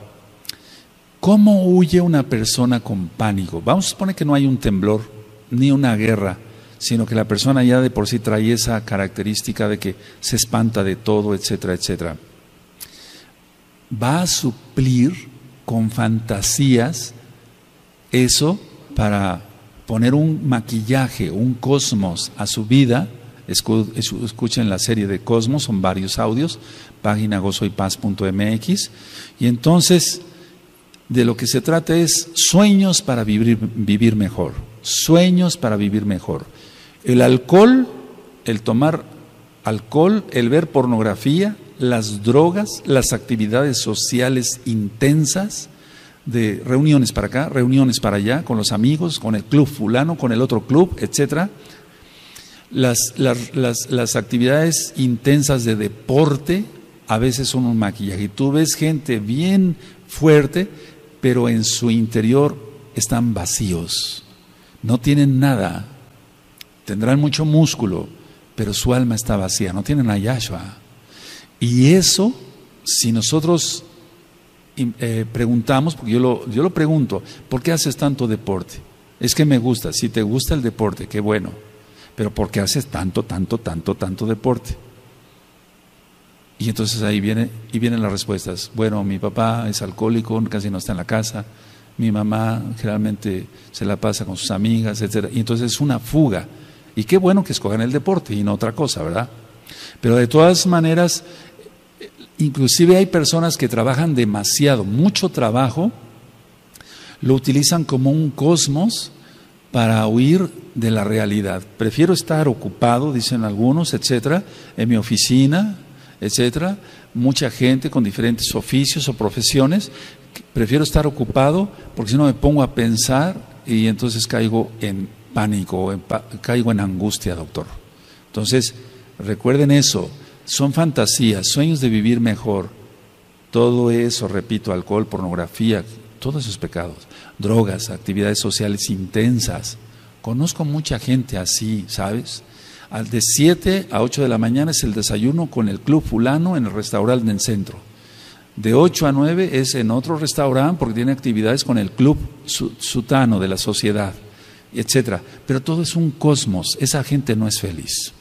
Speaker 1: ¿cómo huye una persona con pánico? Vamos a suponer que no hay un temblor ni una guerra, sino que la persona ya de por sí trae esa característica de que se espanta de todo, etcétera, etcétera. Va a suplir con fantasías eso para poner un maquillaje, un cosmos a su vida. Escuchen la serie de Cosmos, son varios audios, página gozoypaz.mx, y entonces de lo que se trata es sueños para vivir mejor, sueños para vivir mejor. El alcohol, el tomar alcohol, el ver pornografía, las drogas, las actividades sociales intensas, de reuniones para acá, reuniones para allá, con los amigos, con el club fulano, con el otro club, etcétera. Las actividades intensas de deporte a veces son un maquillaje. Y tú ves gente bien fuerte, pero en su interior están vacíos, no tienen nada, tendrán mucho músculo, pero su alma está vacía, no tienen a Yahshua. Y eso, si nosotros preguntamos, porque yo lo pregunto, ¿por qué haces tanto deporte? Es que me gusta. Si te gusta el deporte, qué bueno, pero ¿por qué haces tanto deporte? Y entonces ahí vienen las respuestas. Bueno, mi papá es alcohólico, casi no está en la casa, mi mamá generalmente se la pasa con sus amigas, etcétera. Y entonces es una fuga. Y qué bueno que escojan el deporte y no otra cosa, ¿verdad? Pero de todas maneras, inclusive hay personas que trabajan demasiado, mucho trabajo, lo utilizan como un cosmos para huir de la realidad. Prefiero estar ocupado, dicen algunos, etcétera, en mi oficina, etcétera. Mucha gente con diferentes oficios o profesiones, prefiero estar ocupado porque si no me pongo a pensar y entonces caigo en pánico, caigo en angustia, doctor. Entonces, recuerden eso, son fantasías, sueños de vivir mejor. Todo eso, repito, alcohol, pornografía, todos esos pecados, drogas, actividades sociales intensas. Conozco mucha gente así, ¿sabes? De 7 a 8 de la mañana es el desayuno con el club fulano en el restaurante del centro. De 8 a 9 es en otro restaurante porque tiene actividades con el club sutano de la sociedad, etcétera. Pero todo es un cosmos. Esa gente no es feliz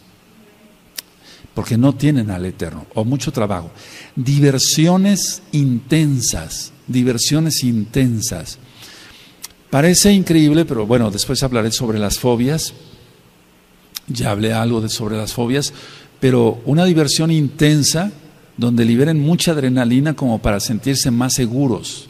Speaker 1: porque no tienen al Eterno o mucho trabajo. Diversiones intensas. Parece increíble, pero bueno, después hablaré sobre las fobias. Ya hablé algo sobre las fobias, pero una diversión intensa donde liberen mucha adrenalina como para sentirse más seguros.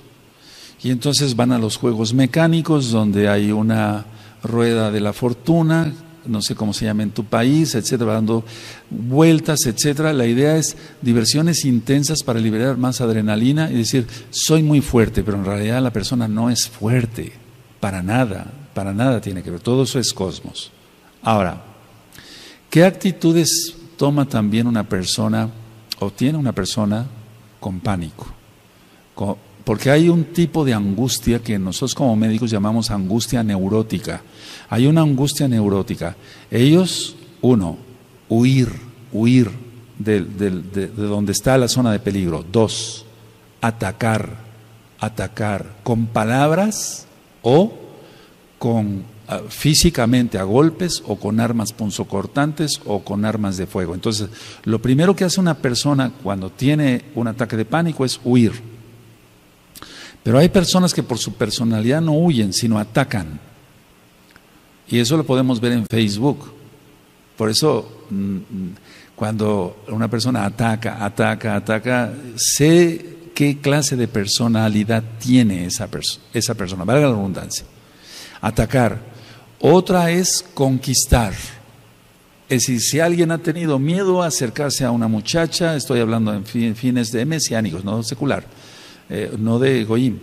Speaker 1: Y entonces van a los juegos mecánicos donde hay una rueda de la fortuna, no sé cómo se llama en tu país, etcétera, dando vueltas, etcétera. La idea es diversiones intensas para liberar más adrenalina y decir, soy muy fuerte, pero en realidad la persona no es fuerte, para nada tiene que ver, todo eso es cosmos. Ahora, ¿qué actitudes toma también una persona o tiene una persona con pánico? Porque hay un tipo de angustia que nosotros como médicos llamamos angustia neurótica. Hay una angustia neurótica. Ellos, uno, huir de donde está la zona de peligro. 2, atacar con palabras o físicamente a golpes o con armas punzocortantes o con armas de fuego. Entonces, lo primero que hace una persona cuando tiene un ataque de pánico es huir. Pero hay personas que por su personalidad no huyen, sino atacan. Y eso lo podemos ver en Facebook. Por eso, cuando una persona ataca, sé qué clase de personalidad tiene esa persona, valga la redundancia. Atacar. Otra es conquistar. Es decir, si alguien ha tenido miedo a acercarse a una muchacha, estoy hablando en fines de mesiánicos, no secular, no de Goyim.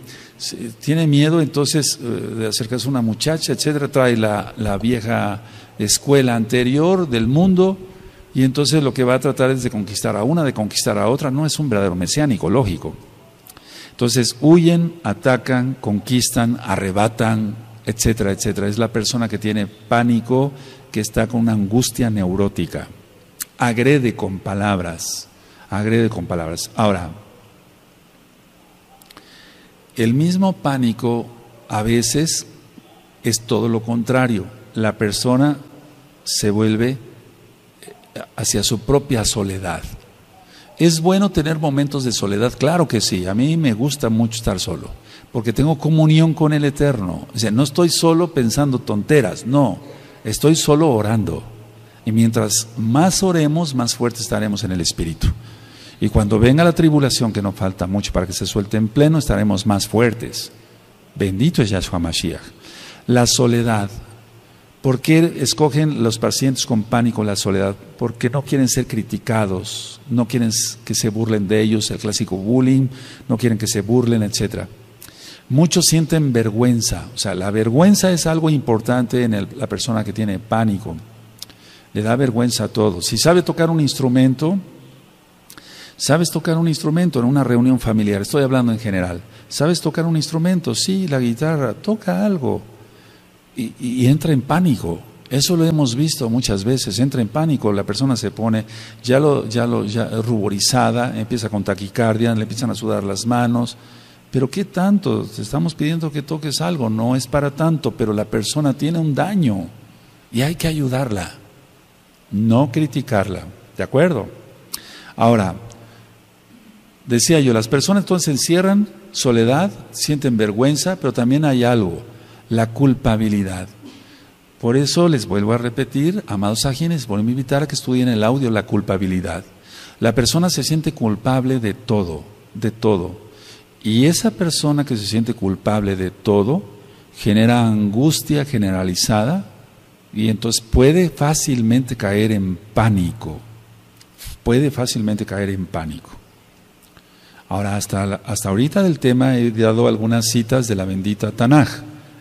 Speaker 1: Tiene miedo entonces de acercarse a una muchacha, etcétera, trae la vieja escuela anterior del mundo y entonces lo que va a tratar es de conquistar a una, de conquistar a otra. No es un verdadero mesiánico, lógico. Entonces huyen, atacan, conquistan, arrebatan, etcétera, etcétera. Es la persona que tiene pánico, que está con una angustia neurótica. Agrede con palabras, agrede con palabras. Ahora, el mismo pánico a veces es todo lo contrario. La persona se vuelve hacia su propia soledad. ¿Es bueno tener momentos de soledad? Claro que sí. A mí me gusta mucho estar solo, porque tengo comunión con el Eterno. O sea, no estoy solo pensando tonteras, no. Estoy solo orando. Y mientras más oremos, más fuertes estaremos en el Espíritu. Y cuando venga la tribulación, que no falta mucho para que se suelte en pleno, estaremos más fuertes. Bendito es Yahshua Mashiach. La soledad. ¿Por qué escogen los pacientes con pánico la soledad? Porque no quieren ser criticados, no quieren que se burlen de ellos, el clásico bullying, no quieren que se burlen, etc. Muchos sienten vergüenza. O sea, la vergüenza es algo importante en la persona que tiene pánico. Le da vergüenza a todo. Si sabe tocar un instrumento, ¿sabes tocar un instrumento en una reunión familiar? Estoy hablando en general. ¿Sabes tocar un instrumento? Sí, la guitarra, toca algo. Y entra en pánico. Eso lo hemos visto muchas veces. Entra en pánico, la persona se pone ya ruborizada, empieza con taquicardia, le empiezan a sudar las manos. Pero ¿qué tanto? Te estamos pidiendo que toques algo, no es para tanto, pero la persona tiene un daño y hay que ayudarla, no criticarla. ¿De acuerdo? Ahora, decía yo, las personas entonces se encierran, soledad, sienten vergüenza, pero también hay algo, la culpabilidad. Por eso les vuelvo a repetir, amados ajines, vuelvo a invitar a que estudien el audio, la culpabilidad. La persona se siente culpable de todo, de todo. Y esa persona que se siente culpable de todo genera angustia generalizada y entonces puede fácilmente caer en pánico. Puede fácilmente caer en pánico. Ahora, hasta ahorita del tema he dado algunas citas de la bendita Tanaj.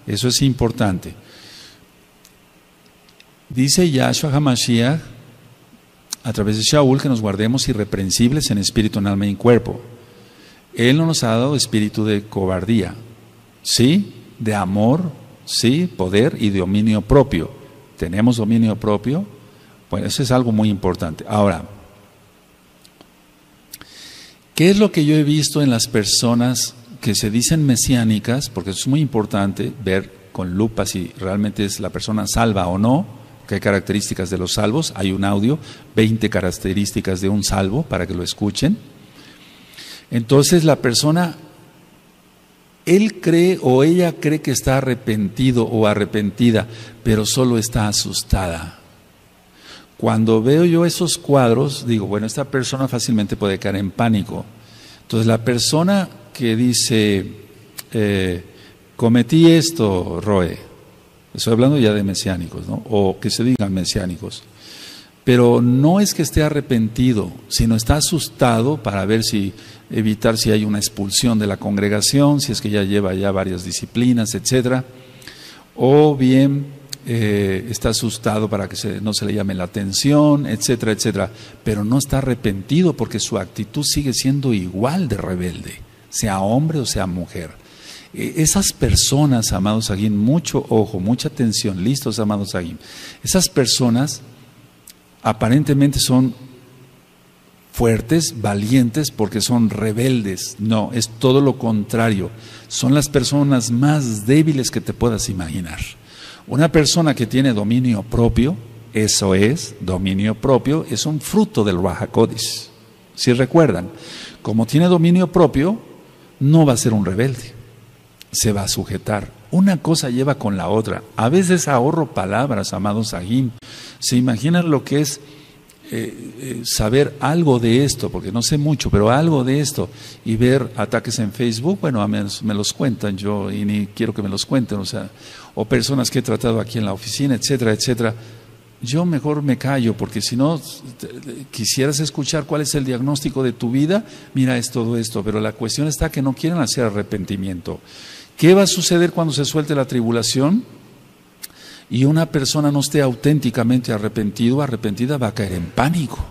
Speaker 1: Eso es importante. Dice Yahshua HaMashiach a través de Shaul que nos guardemos irreprensibles en espíritu, en alma y en cuerpo. Él no nos ha dado espíritu de cobardía, sí, de amor, sí, poder y de dominio propio. ¿Tenemos dominio propio? Bueno, eso es algo muy importante. Ahora, ¿qué es lo que yo he visto en las personas que se dicen mesiánicas? Porque eso es muy importante, ver con lupa si realmente es la persona salva o no, que hay características de los salvos. Hay un audio, 20 características de un salvo, para que lo escuchen. Entonces la persona, él cree o ella cree que está arrepentido o arrepentida, pero solo está asustada. Cuando veo yo esos cuadros, digo, bueno, esta persona fácilmente puede caer en pánico. Entonces la persona que dice, cometí esto, Roe, estoy hablando ya de mesiánicos, ¿no? O que se digan mesiánicos. Pero no es que esté arrepentido, sino está asustado para ver evitar si hay una expulsión de la congregación, si es que ya lleva ya varias disciplinas, etcétera, o bien está asustado para que no se le llame la atención, etcétera, etcétera, pero no está arrepentido porque su actitud sigue siendo igual de rebelde, sea hombre o sea mujer. Esas personas, amados Aguín, mucho ojo, mucha atención, listos, amados Aguín, esas personas aparentemente son fuertes, valientes, porque son rebeldes. No, es todo lo contrario. Son las personas más débiles que te puedas imaginar. Una persona que tiene dominio propio, eso es, dominio propio, es un fruto del Ruach HaKodesh. Si recuerdan, como tiene dominio propio, no va a ser un rebelde, se va a sujetar. Una cosa lleva con la otra. A veces ahorro palabras, amados Agim. ¿Se imaginan lo que es saber algo de esto? Porque no sé mucho, pero algo de esto. Y ver ataques en Facebook, bueno, a menos me los cuentan yo y ni quiero que me los cuenten. O personas que he tratado aquí en la oficina, etcétera, etcétera. Yo mejor me callo, porque si no quisieras escuchar cuál es el diagnóstico de tu vida, mira, es todo esto. Pero la cuestión está que no quieren hacer arrepentimiento. ¿Qué va a suceder cuando se suelte la tribulación? Y una persona no esté auténticamente arrepentida, va a caer en pánico,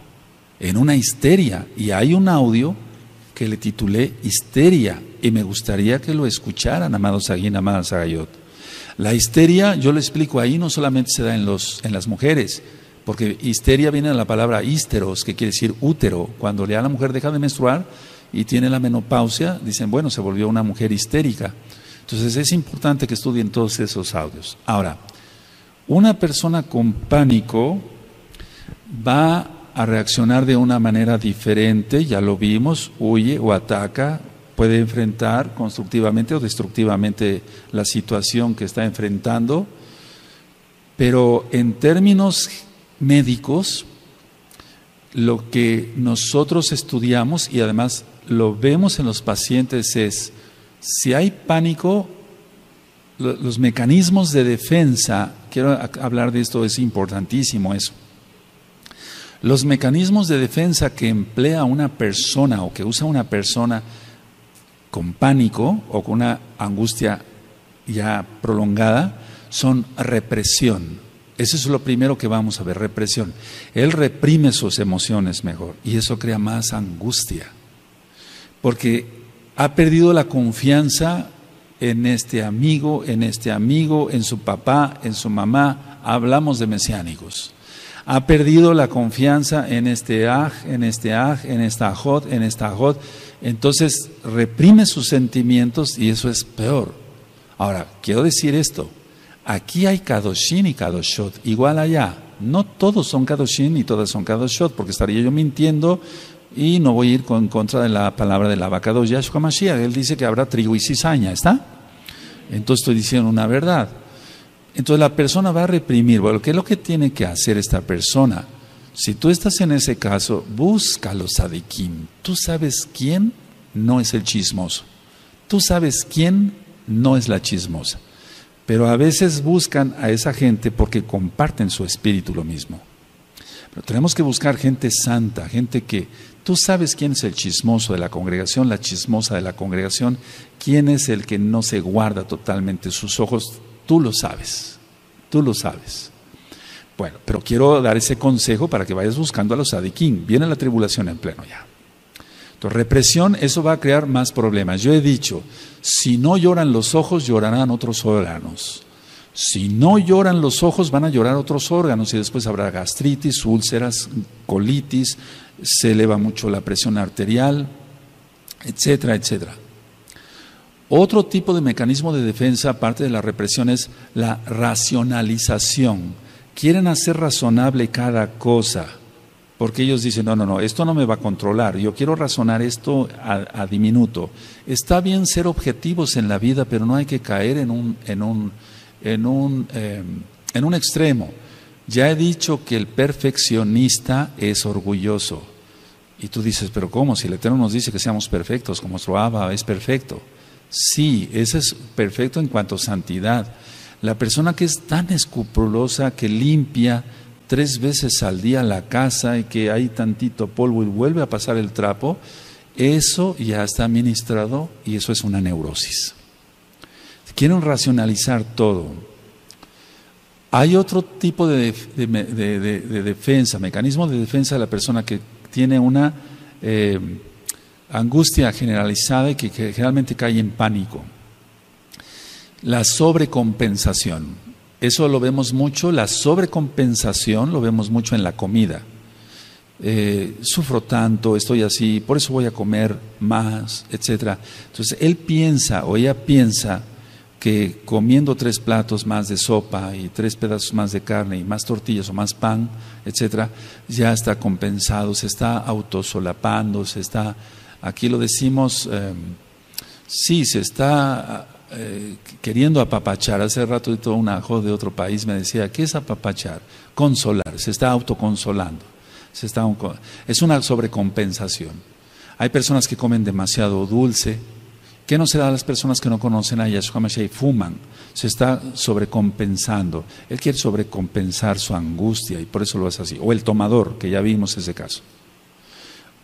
Speaker 1: en una histeria. Y hay un audio que le titulé Histeria, y me gustaría que lo escucharan, amados Aguín, amadas Agayot. La histeria, yo le explico, ahí no solamente se da en las mujeres, porque histeria viene de la palabra hísteros, que quiere decir útero. Cuando ya la mujer deja de menstruar y tiene la menopausia, dicen, bueno, se volvió una mujer histérica. Entonces es importante que estudien todos esos audios. Ahora, una persona con pánico va a reaccionar de una manera diferente, ya lo vimos, huye o ataca, puede enfrentar constructivamente o destructivamente la situación que está enfrentando, pero en términos médicos, lo que nosotros estudiamos y además lo vemos en los pacientes es, si hay pánico, los mecanismos de defensa, quiero hablar de esto, es importantísimo eso. Los mecanismos de defensa que emplea una persona o que usa una persona con pánico o con una angustia ya prolongada son represión. Eso es lo primero que vamos a ver, represión. Él reprime sus emociones mejor y eso crea más angustia porque ha perdido la confianza en este amigo, en su papá, en su mamá. Hablamos de mesiánicos. Ha perdido la confianza en este aj, en esta ajot. Entonces reprime sus sentimientos y eso es peor. Ahora, quiero decir esto. Aquí hay Kadoshin y Kadoshot, igual allá. No todos son Kadoshin y todas son Kadoshot, porque estaría yo mintiendo y no voy a ir en contra de la palabra del Abacadosh Yahshua Mashiach. Él dice que habrá trigo y cizaña, ¿está? Entonces estoy diciendo una verdad. Entonces la persona va a reprimir. Bueno, ¿qué es lo que tiene que hacer esta persona? Si tú estás en ese caso, busca los sadikim. Tú sabes quién no es el chismoso. Tú sabes quién no es la chismosa. Pero a veces buscan a esa gente porque comparten su espíritu lo mismo. Pero tenemos que buscar gente santa, gente que tú sabes quién es el chismoso de la congregación, la chismosa de la congregación, quién es el que no se guarda totalmente sus ojos. Tú lo sabes, tú lo sabes. Bueno, pero quiero dar ese consejo para que vayas buscando a los sadiquín. Viene la tribulación en pleno ya. Entonces, represión, eso va a crear más problemas. Yo he dicho, si no lloran los ojos, llorarán otros órganos. Si no lloran los ojos, van a llorar otros órganos y después habrá gastritis, úlceras, colitis, se eleva mucho la presión arterial, etcétera, etcétera. Otro tipo de mecanismo de defensa, aparte de la represión, es la racionalización. Quieren hacer razonable cada cosa, porque ellos dicen, no, esto no me va a controlar, yo quiero razonar esto a diminuto. Está bien ser objetivos en la vida, pero no hay que caer en un extremo. Ya he dicho que el perfeccionista es orgulloso. Y tú dices, pero ¿cómo? Si el Eterno nos dice que seamos perfectos, como nuestro Abba es perfecto. Sí, ese es perfecto en cuanto a santidad. La persona que es tan escrupulosa, que limpia 3 veces al día la casa y que hay tantito polvo y vuelve a pasar el trapo, eso ya está ministrado y eso es una neurosis. Quieren racionalizar todo. Hay otro tipo de defensa, mecanismo de defensa de la persona que tiene una angustia generalizada y que generalmente cae en pánico. La sobrecompensación. Eso lo vemos mucho, la sobrecompensación lo vemos mucho en la comida. Sufro tanto, estoy así, por eso voy a comer más, etcétera. Entonces él piensa o ella piensa que comiendo 3 platos más de sopa y 3 pedazos más de carne y más tortillas o más pan, etcétera, ya está compensado, se está autosolapando, se está, aquí lo decimos, sí, se está queriendo apapachar. Hace rato un ajo de otro país me decía, ¿qué es apapachar? Consolar, se está autoconsolando, es una sobrecompensación. Hay personas que comen demasiado dulce. ¿Qué no se da a las personas que no conocen a Yahshua Mashiach y fuman? Se está sobrecompensando. Él quiere sobrecompensar su angustia y por eso lo hace así. O el tomador, que ya vimos ese caso.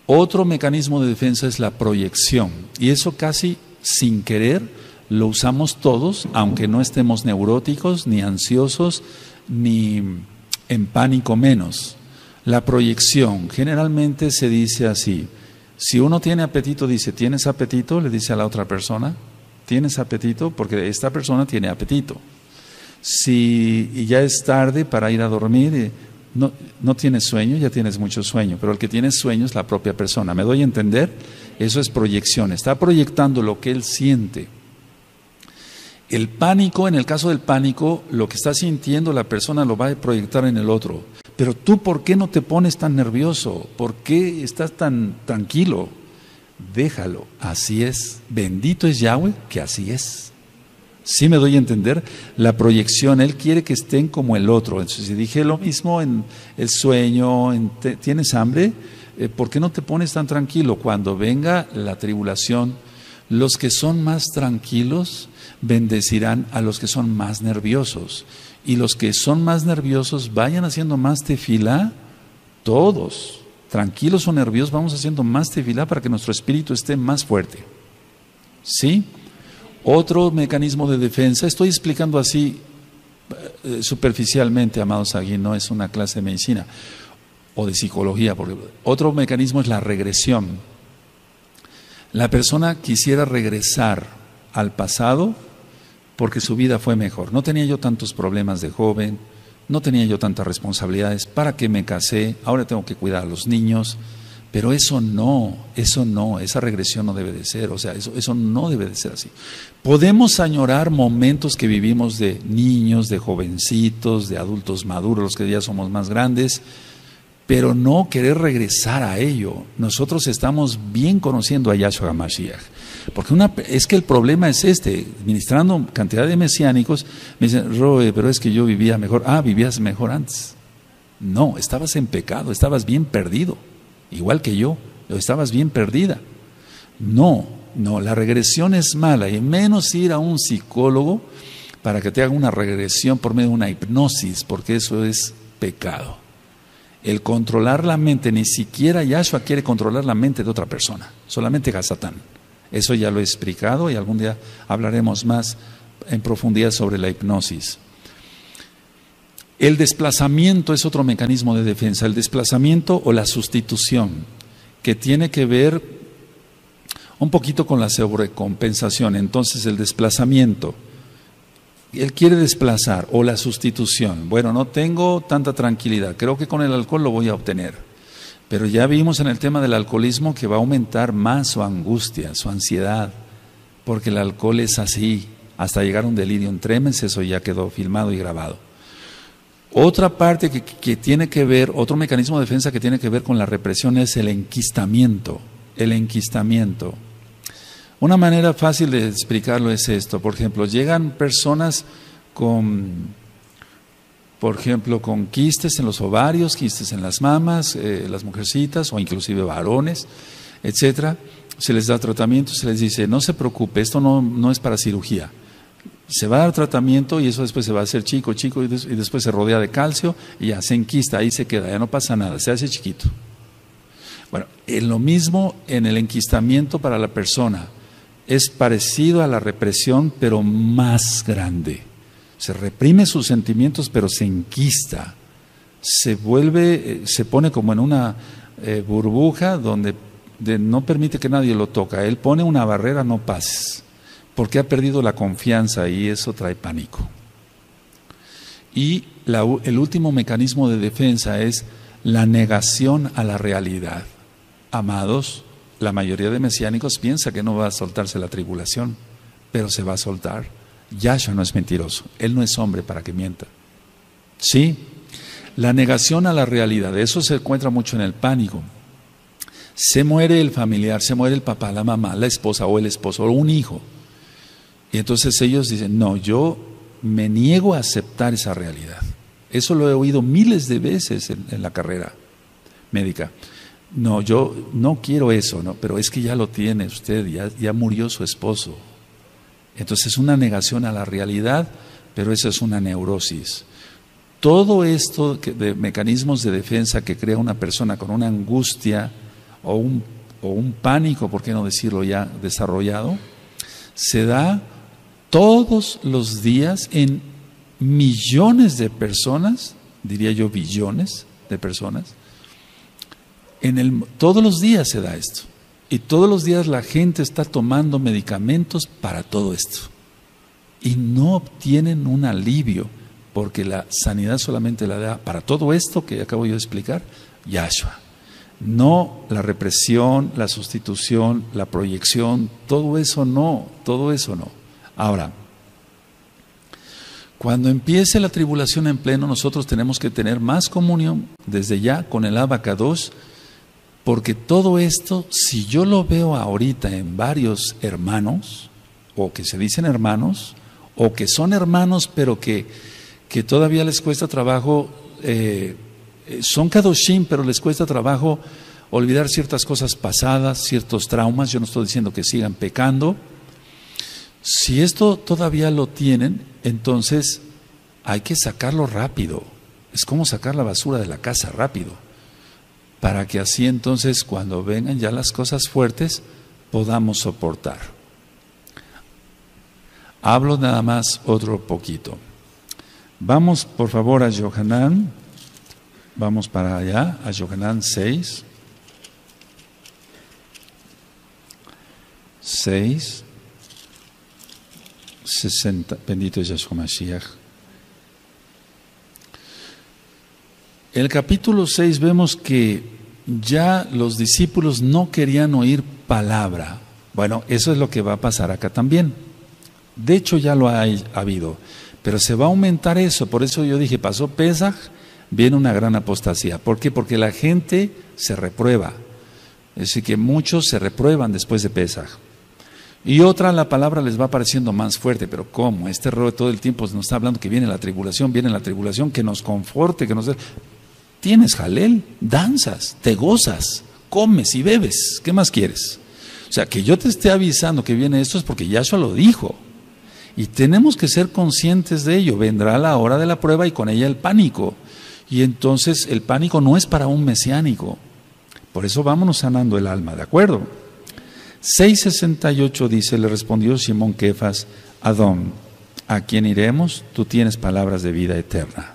Speaker 1: Otro mecanismo de defensa es la proyección. Y eso casi sin querer lo usamos todos, aunque no estemos neuróticos, ni ansiosos, ni en pánico menos. La proyección, generalmente se dice así. Si uno tiene apetito, dice, ¿tienes apetito? Le dice a la otra persona, ¿tienes apetito? Porque esta persona tiene apetito. Si ya es tarde para ir a dormir, no tienes sueño, ya tienes mucho sueño, pero el que tiene sueño es la propia persona. ¿Me doy a entender? Eso es proyección, está proyectando lo que él siente. El pánico, en el caso del pánico, lo que está sintiendo la persona lo va a proyectar en el otro. Pero tú, ¿por qué no te pones tan nervioso? ¿Por qué estás tan tranquilo? Déjalo, así es. Bendito es Yahweh, que así es. ¿Sí me doy a entender? La proyección, Él quiere que estén como el otro. Entonces, si dije lo mismo en el sueño, ¿tienes hambre? ¿Por qué no te pones tan tranquilo? Cuando venga la tribulación, los que son más tranquilos bendecirán a los que son más nerviosos. Y los que son más nerviosos vayan haciendo más tefilá, todos, tranquilos o nerviosos, vamos haciendo más tefilá para que nuestro espíritu esté más fuerte. ¿Sí? Otro mecanismo de defensa, estoy explicando así superficialmente, amados aquí, no es una clase de medicina o de psicología, porque otro mecanismo es la regresión. La persona quisiera regresar al pasado porque su vida fue mejor. No tenía yo tantos problemas de joven, no tenía yo tantas responsabilidades, ¿para qué me casé? Ahora tengo que cuidar a los niños. Pero eso no, esa regresión no debe de ser, o sea, eso no debe de ser así. Podemos añorar momentos que vivimos de niños, de jovencitos, de adultos maduros, los que ya somos más grandes, pero no querer regresar a ello. Nosotros estamos bien conociendo a Yahshua HaMashiach, porque es que el problema es ministrando cantidad de mesiánicos, me dicen, Roe, pero es que yo vivía mejor. Vivías mejor antes. No, estabas en pecado, estabas bien perdido. Igual que yo, estabas bien perdida. No, la regresión es mala, y menos ir a un psicólogo para que te haga una regresión por medio de una hipnosis, porque eso es pecado. El controlar la mente, ni siquiera Yahshua quiere controlar la mente de otra persona, solamente Hasatán. Eso ya lo he explicado y algún día hablaremos más en profundidad sobre la hipnosis. El desplazamiento es otro mecanismo de defensa, el desplazamiento o la sustitución, que tiene que ver un poquito con la sobrecompensación. Entonces el desplazamiento, él quiere desplazar, o la sustitución. Bueno, no tengo tanta tranquilidad, creo que con el alcohol lo voy a obtener, pero ya vimos en el tema del alcoholismo que va a aumentar más su angustia, su ansiedad, porque el alcohol es así, hasta llegar a un delirium tremens, eso ya quedó filmado y grabado. Otra parte que tiene que ver, otro mecanismo de defensa que tiene que ver con la represión es el enquistamiento. El enquistamiento. Una manera fácil de explicarlo es esto. Por ejemplo, llegan personas con quistes en los ovarios, quistes en las mamas, las mujercitas o inclusive varones, etcétera. Se les da tratamiento, se les dice, no se preocupe, esto no es para cirugía. Se va a dar tratamiento y eso después se va a hacer chico y después se rodea de calcio y ya se enquista, ahí se queda, ya no pasa nada, se hace chiquito. Bueno, lo mismo en el enquistamiento para la persona, es parecido a la represión pero más grande. Se reprime sus sentimientos pero se enquista, se pone como en una burbuja donde no permite que nadie lo toque, él pone una barrera, no pases. Porque ha perdido la confianza y eso trae pánico. Y el último mecanismo de defensa es la negación a la realidad. Amados, la mayoría de mesiánicos piensa que no va a soltarse la tribulación, pero se va a soltar. Yahshua no es mentiroso, Él no es hombre para que mienta. Sí, la negación a la realidad, eso se encuentra mucho en el pánico. Se muere el familiar, se muere el papá, la mamá, la esposa o el esposo o un hijo. Y entonces ellos dicen, no, yo me niego a aceptar esa realidad. Eso lo he oído miles de veces en la carrera médica. No, yo no quiero eso, no, pero es que ya lo tiene usted, ya murió su esposo. Entonces es una negación a la realidad, pero eso es una neurosis. Todo esto de mecanismos de defensa que crea una persona con una angustia o un pánico, ¿por qué no decirlo ya desarrollado? Se da todos los días en millones de personas, diría yo billones de personas, todos los días se da esto. Y todos los días la gente está tomando medicamentos para todo esto. y no obtienen un alivio, porque la sanidad solamente la da para todo esto que acabo yo de explicar, Yahshua. No la represión, la sustitución, la proyección, todo eso no. Ahora, cuando empiece la tribulación en pleno, nosotros tenemos que tener más comunión desde ya con el Abacados, porque todo esto, si yo lo veo ahorita en varios hermanos, o que se dicen hermanos, o que son hermanos pero que todavía les cuesta trabajo, son Kadoshim, pero les cuesta trabajo olvidar ciertas cosas pasadas, ciertos traumas. Yo no estoy diciendo que sigan pecando. Si esto todavía lo tienen, entonces hay que sacarlo rápido. Es como sacar la basura de la casa rápido, para que así entonces cuando vengan ya las cosas fuertes podamos soportar. Hablo nada más otro poquito. Vamos por favor a Yohanan, vamos para allá, a Yohanan 6, 60, bendito es Yahshua Mashiach. En el capítulo 6 vemos que ya los discípulos no querían oír palabra. Bueno, eso es lo que va a pasar acá también. De hecho ya lo ha habido, pero se va a aumentar eso. Por eso yo dije, pasó Pesaj, viene una gran apostasía. ¿Por qué? Porque la gente se reprueba. Es decir, que muchos se reprueban después de Pesaj. Y otra, la palabra les va pareciendo más fuerte. Pero ¿cómo? Este rollo todo el tiempo nos está hablando que viene la tribulación, que nos conforte, que nos dé. Tienes jalel, danzas, te gozas, comes y bebes. ¿Qué más quieres? O sea, que yo te esté avisando que viene esto es porque Yahshua lo dijo. Y tenemos que ser conscientes de ello. Vendrá la hora de la prueba y con ella el pánico. Y entonces el pánico no es para un mesiánico. Por eso vámonos sanando el alma, ¿de acuerdo? 6:68 dice, le respondió Simón Kefas, Adón, ¿a quién iremos? Tú tienes palabras de vida eterna.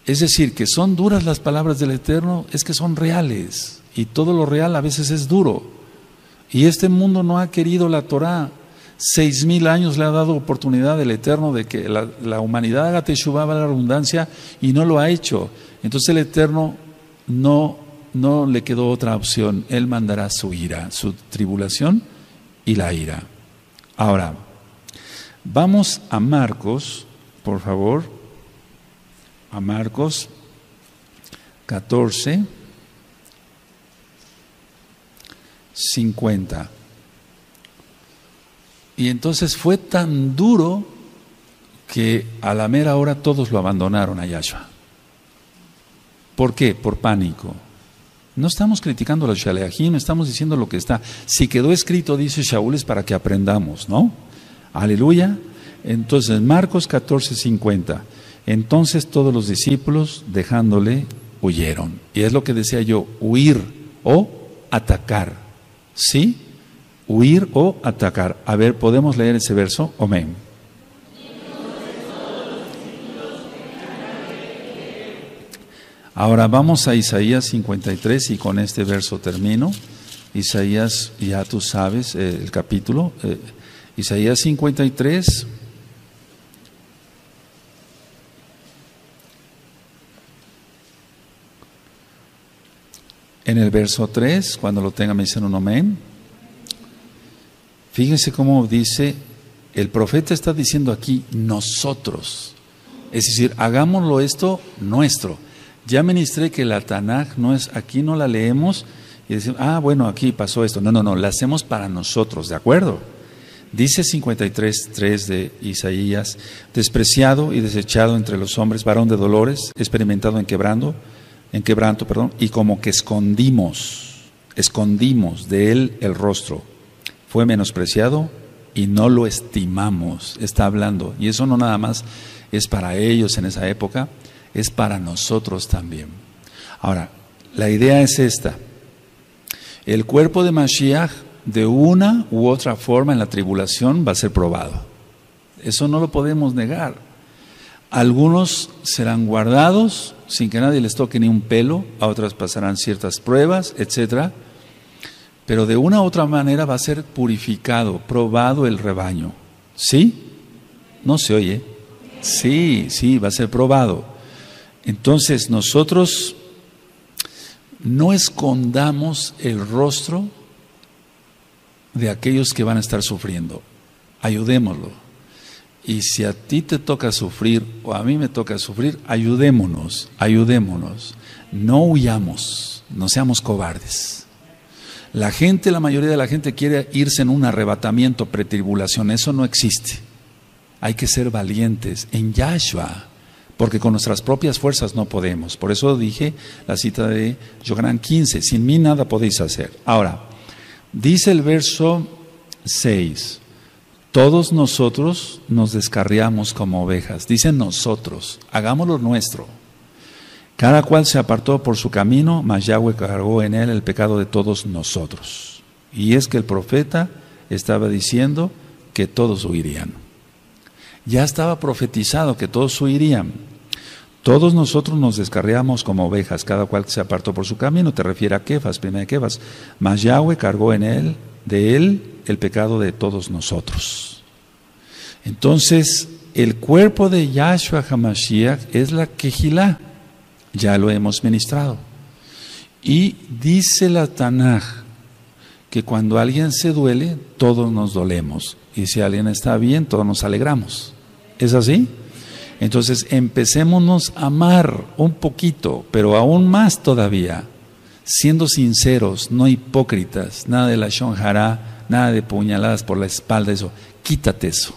Speaker 1: Es decir, que son duras las palabras del Eterno, es que son reales, y todo lo real a veces es duro. Y este mundo no ha querido la Torah. 6,000 años le ha dado oportunidad el Eterno de que la humanidad haga teshuvá, la redundancia, y no lo ha hecho. Entonces el Eterno no le quedó otra opción. Él mandará su ira, su tribulación y la ira. Ahora, vamos a Marcos, por favor. A Marcos 14, 50. Y entonces fue tan duro que a la mera hora todos lo abandonaron a Yahshua. ¿Por qué? Por pánico. No estamos criticando a los Shaleahim, estamos diciendo lo que está. Si quedó escrito, dice Shaul, es para que aprendamos, ¿no? Aleluya. Entonces, Marcos 14, 50. Entonces todos los discípulos, dejándole, huyeron. Y es lo que decía yo, huir o atacar. ¿Sí? Huir o atacar. A ver, ¿podemos leer ese verso? Amén. Ahora vamos a Isaías 53 y con este verso termino. Isaías, ya tú sabes el capítulo. Isaías 53. En el verso 3, cuando lo tengan me dicen un amén. Fíjense cómo dice, el profeta está diciendo aquí, nosotros. Es decir, hagámoslo esto nuestro. Ya ministré que la Tanaj no es, aquí no la leemos y decimos, bueno, aquí pasó esto. No, la hacemos para nosotros, ¿de acuerdo? Dice 53:3 de Isaías, despreciado y desechado entre los hombres, varón de dolores, experimentado en quebranto, y como que escondimos de él el rostro. Fue menospreciado y no lo estimamos, está hablando. Y eso no nada más es para ellos en esa época, es para nosotros también. Ahora, la idea es esta. El cuerpo de Mashiach, de una u otra forma en la tribulación, va a ser probado. Eso no lo podemos negar. Algunos serán guardados sin que nadie les toque ni un pelo, a otras pasarán ciertas pruebas, etcétera. Pero de una u otra manera va a ser purificado, probado el rebaño. ¿Sí? ¿No se oye? Sí, va a ser probado. Entonces nosotros no escondamos el rostro de aquellos que van a estar sufriendo. Ayudémoslo. Y si a ti te toca sufrir o a mí me toca sufrir, ayudémonos. No huyamos, no seamos cobardes. La mayoría de la gente quiere irse en un arrebatamiento pretribulación, eso no existe. Hay que ser valientes en Yahshua, porque con nuestras propias fuerzas no podemos. Por eso dije la cita de Yohanan 15, sin mí nada podéis hacer. Ahora, dice el verso 6, todos nosotros nos descarriamos como ovejas. Dicen nosotros, hagámoslo nuestro. Cada cual se apartó por su camino, mas Yahweh cargó en él el pecado de todos nosotros. Y es que el profeta estaba diciendo que todos huirían. Ya estaba profetizado que todos huirían. Todos nosotros nos descarriamos como ovejas, cada cual se apartó por su camino. Te refiere a Kefas, primera Kefas. Mas Yahweh cargó en él, de él, el pecado de todos nosotros. Entonces, el cuerpo de Yahshua HaMashiach es la Kehilá. Ya lo hemos ministrado. Y dice la Tanaj que cuando alguien se duele, todos nos dolemos. Y si alguien está bien, todos nos alegramos. ¿Es así? Entonces, empecémonos a amar un poquito, pero aún más todavía, siendo sinceros, no hipócritas, nada de la shon hará, nada de puñaladas por la espalda, eso. Quítate eso.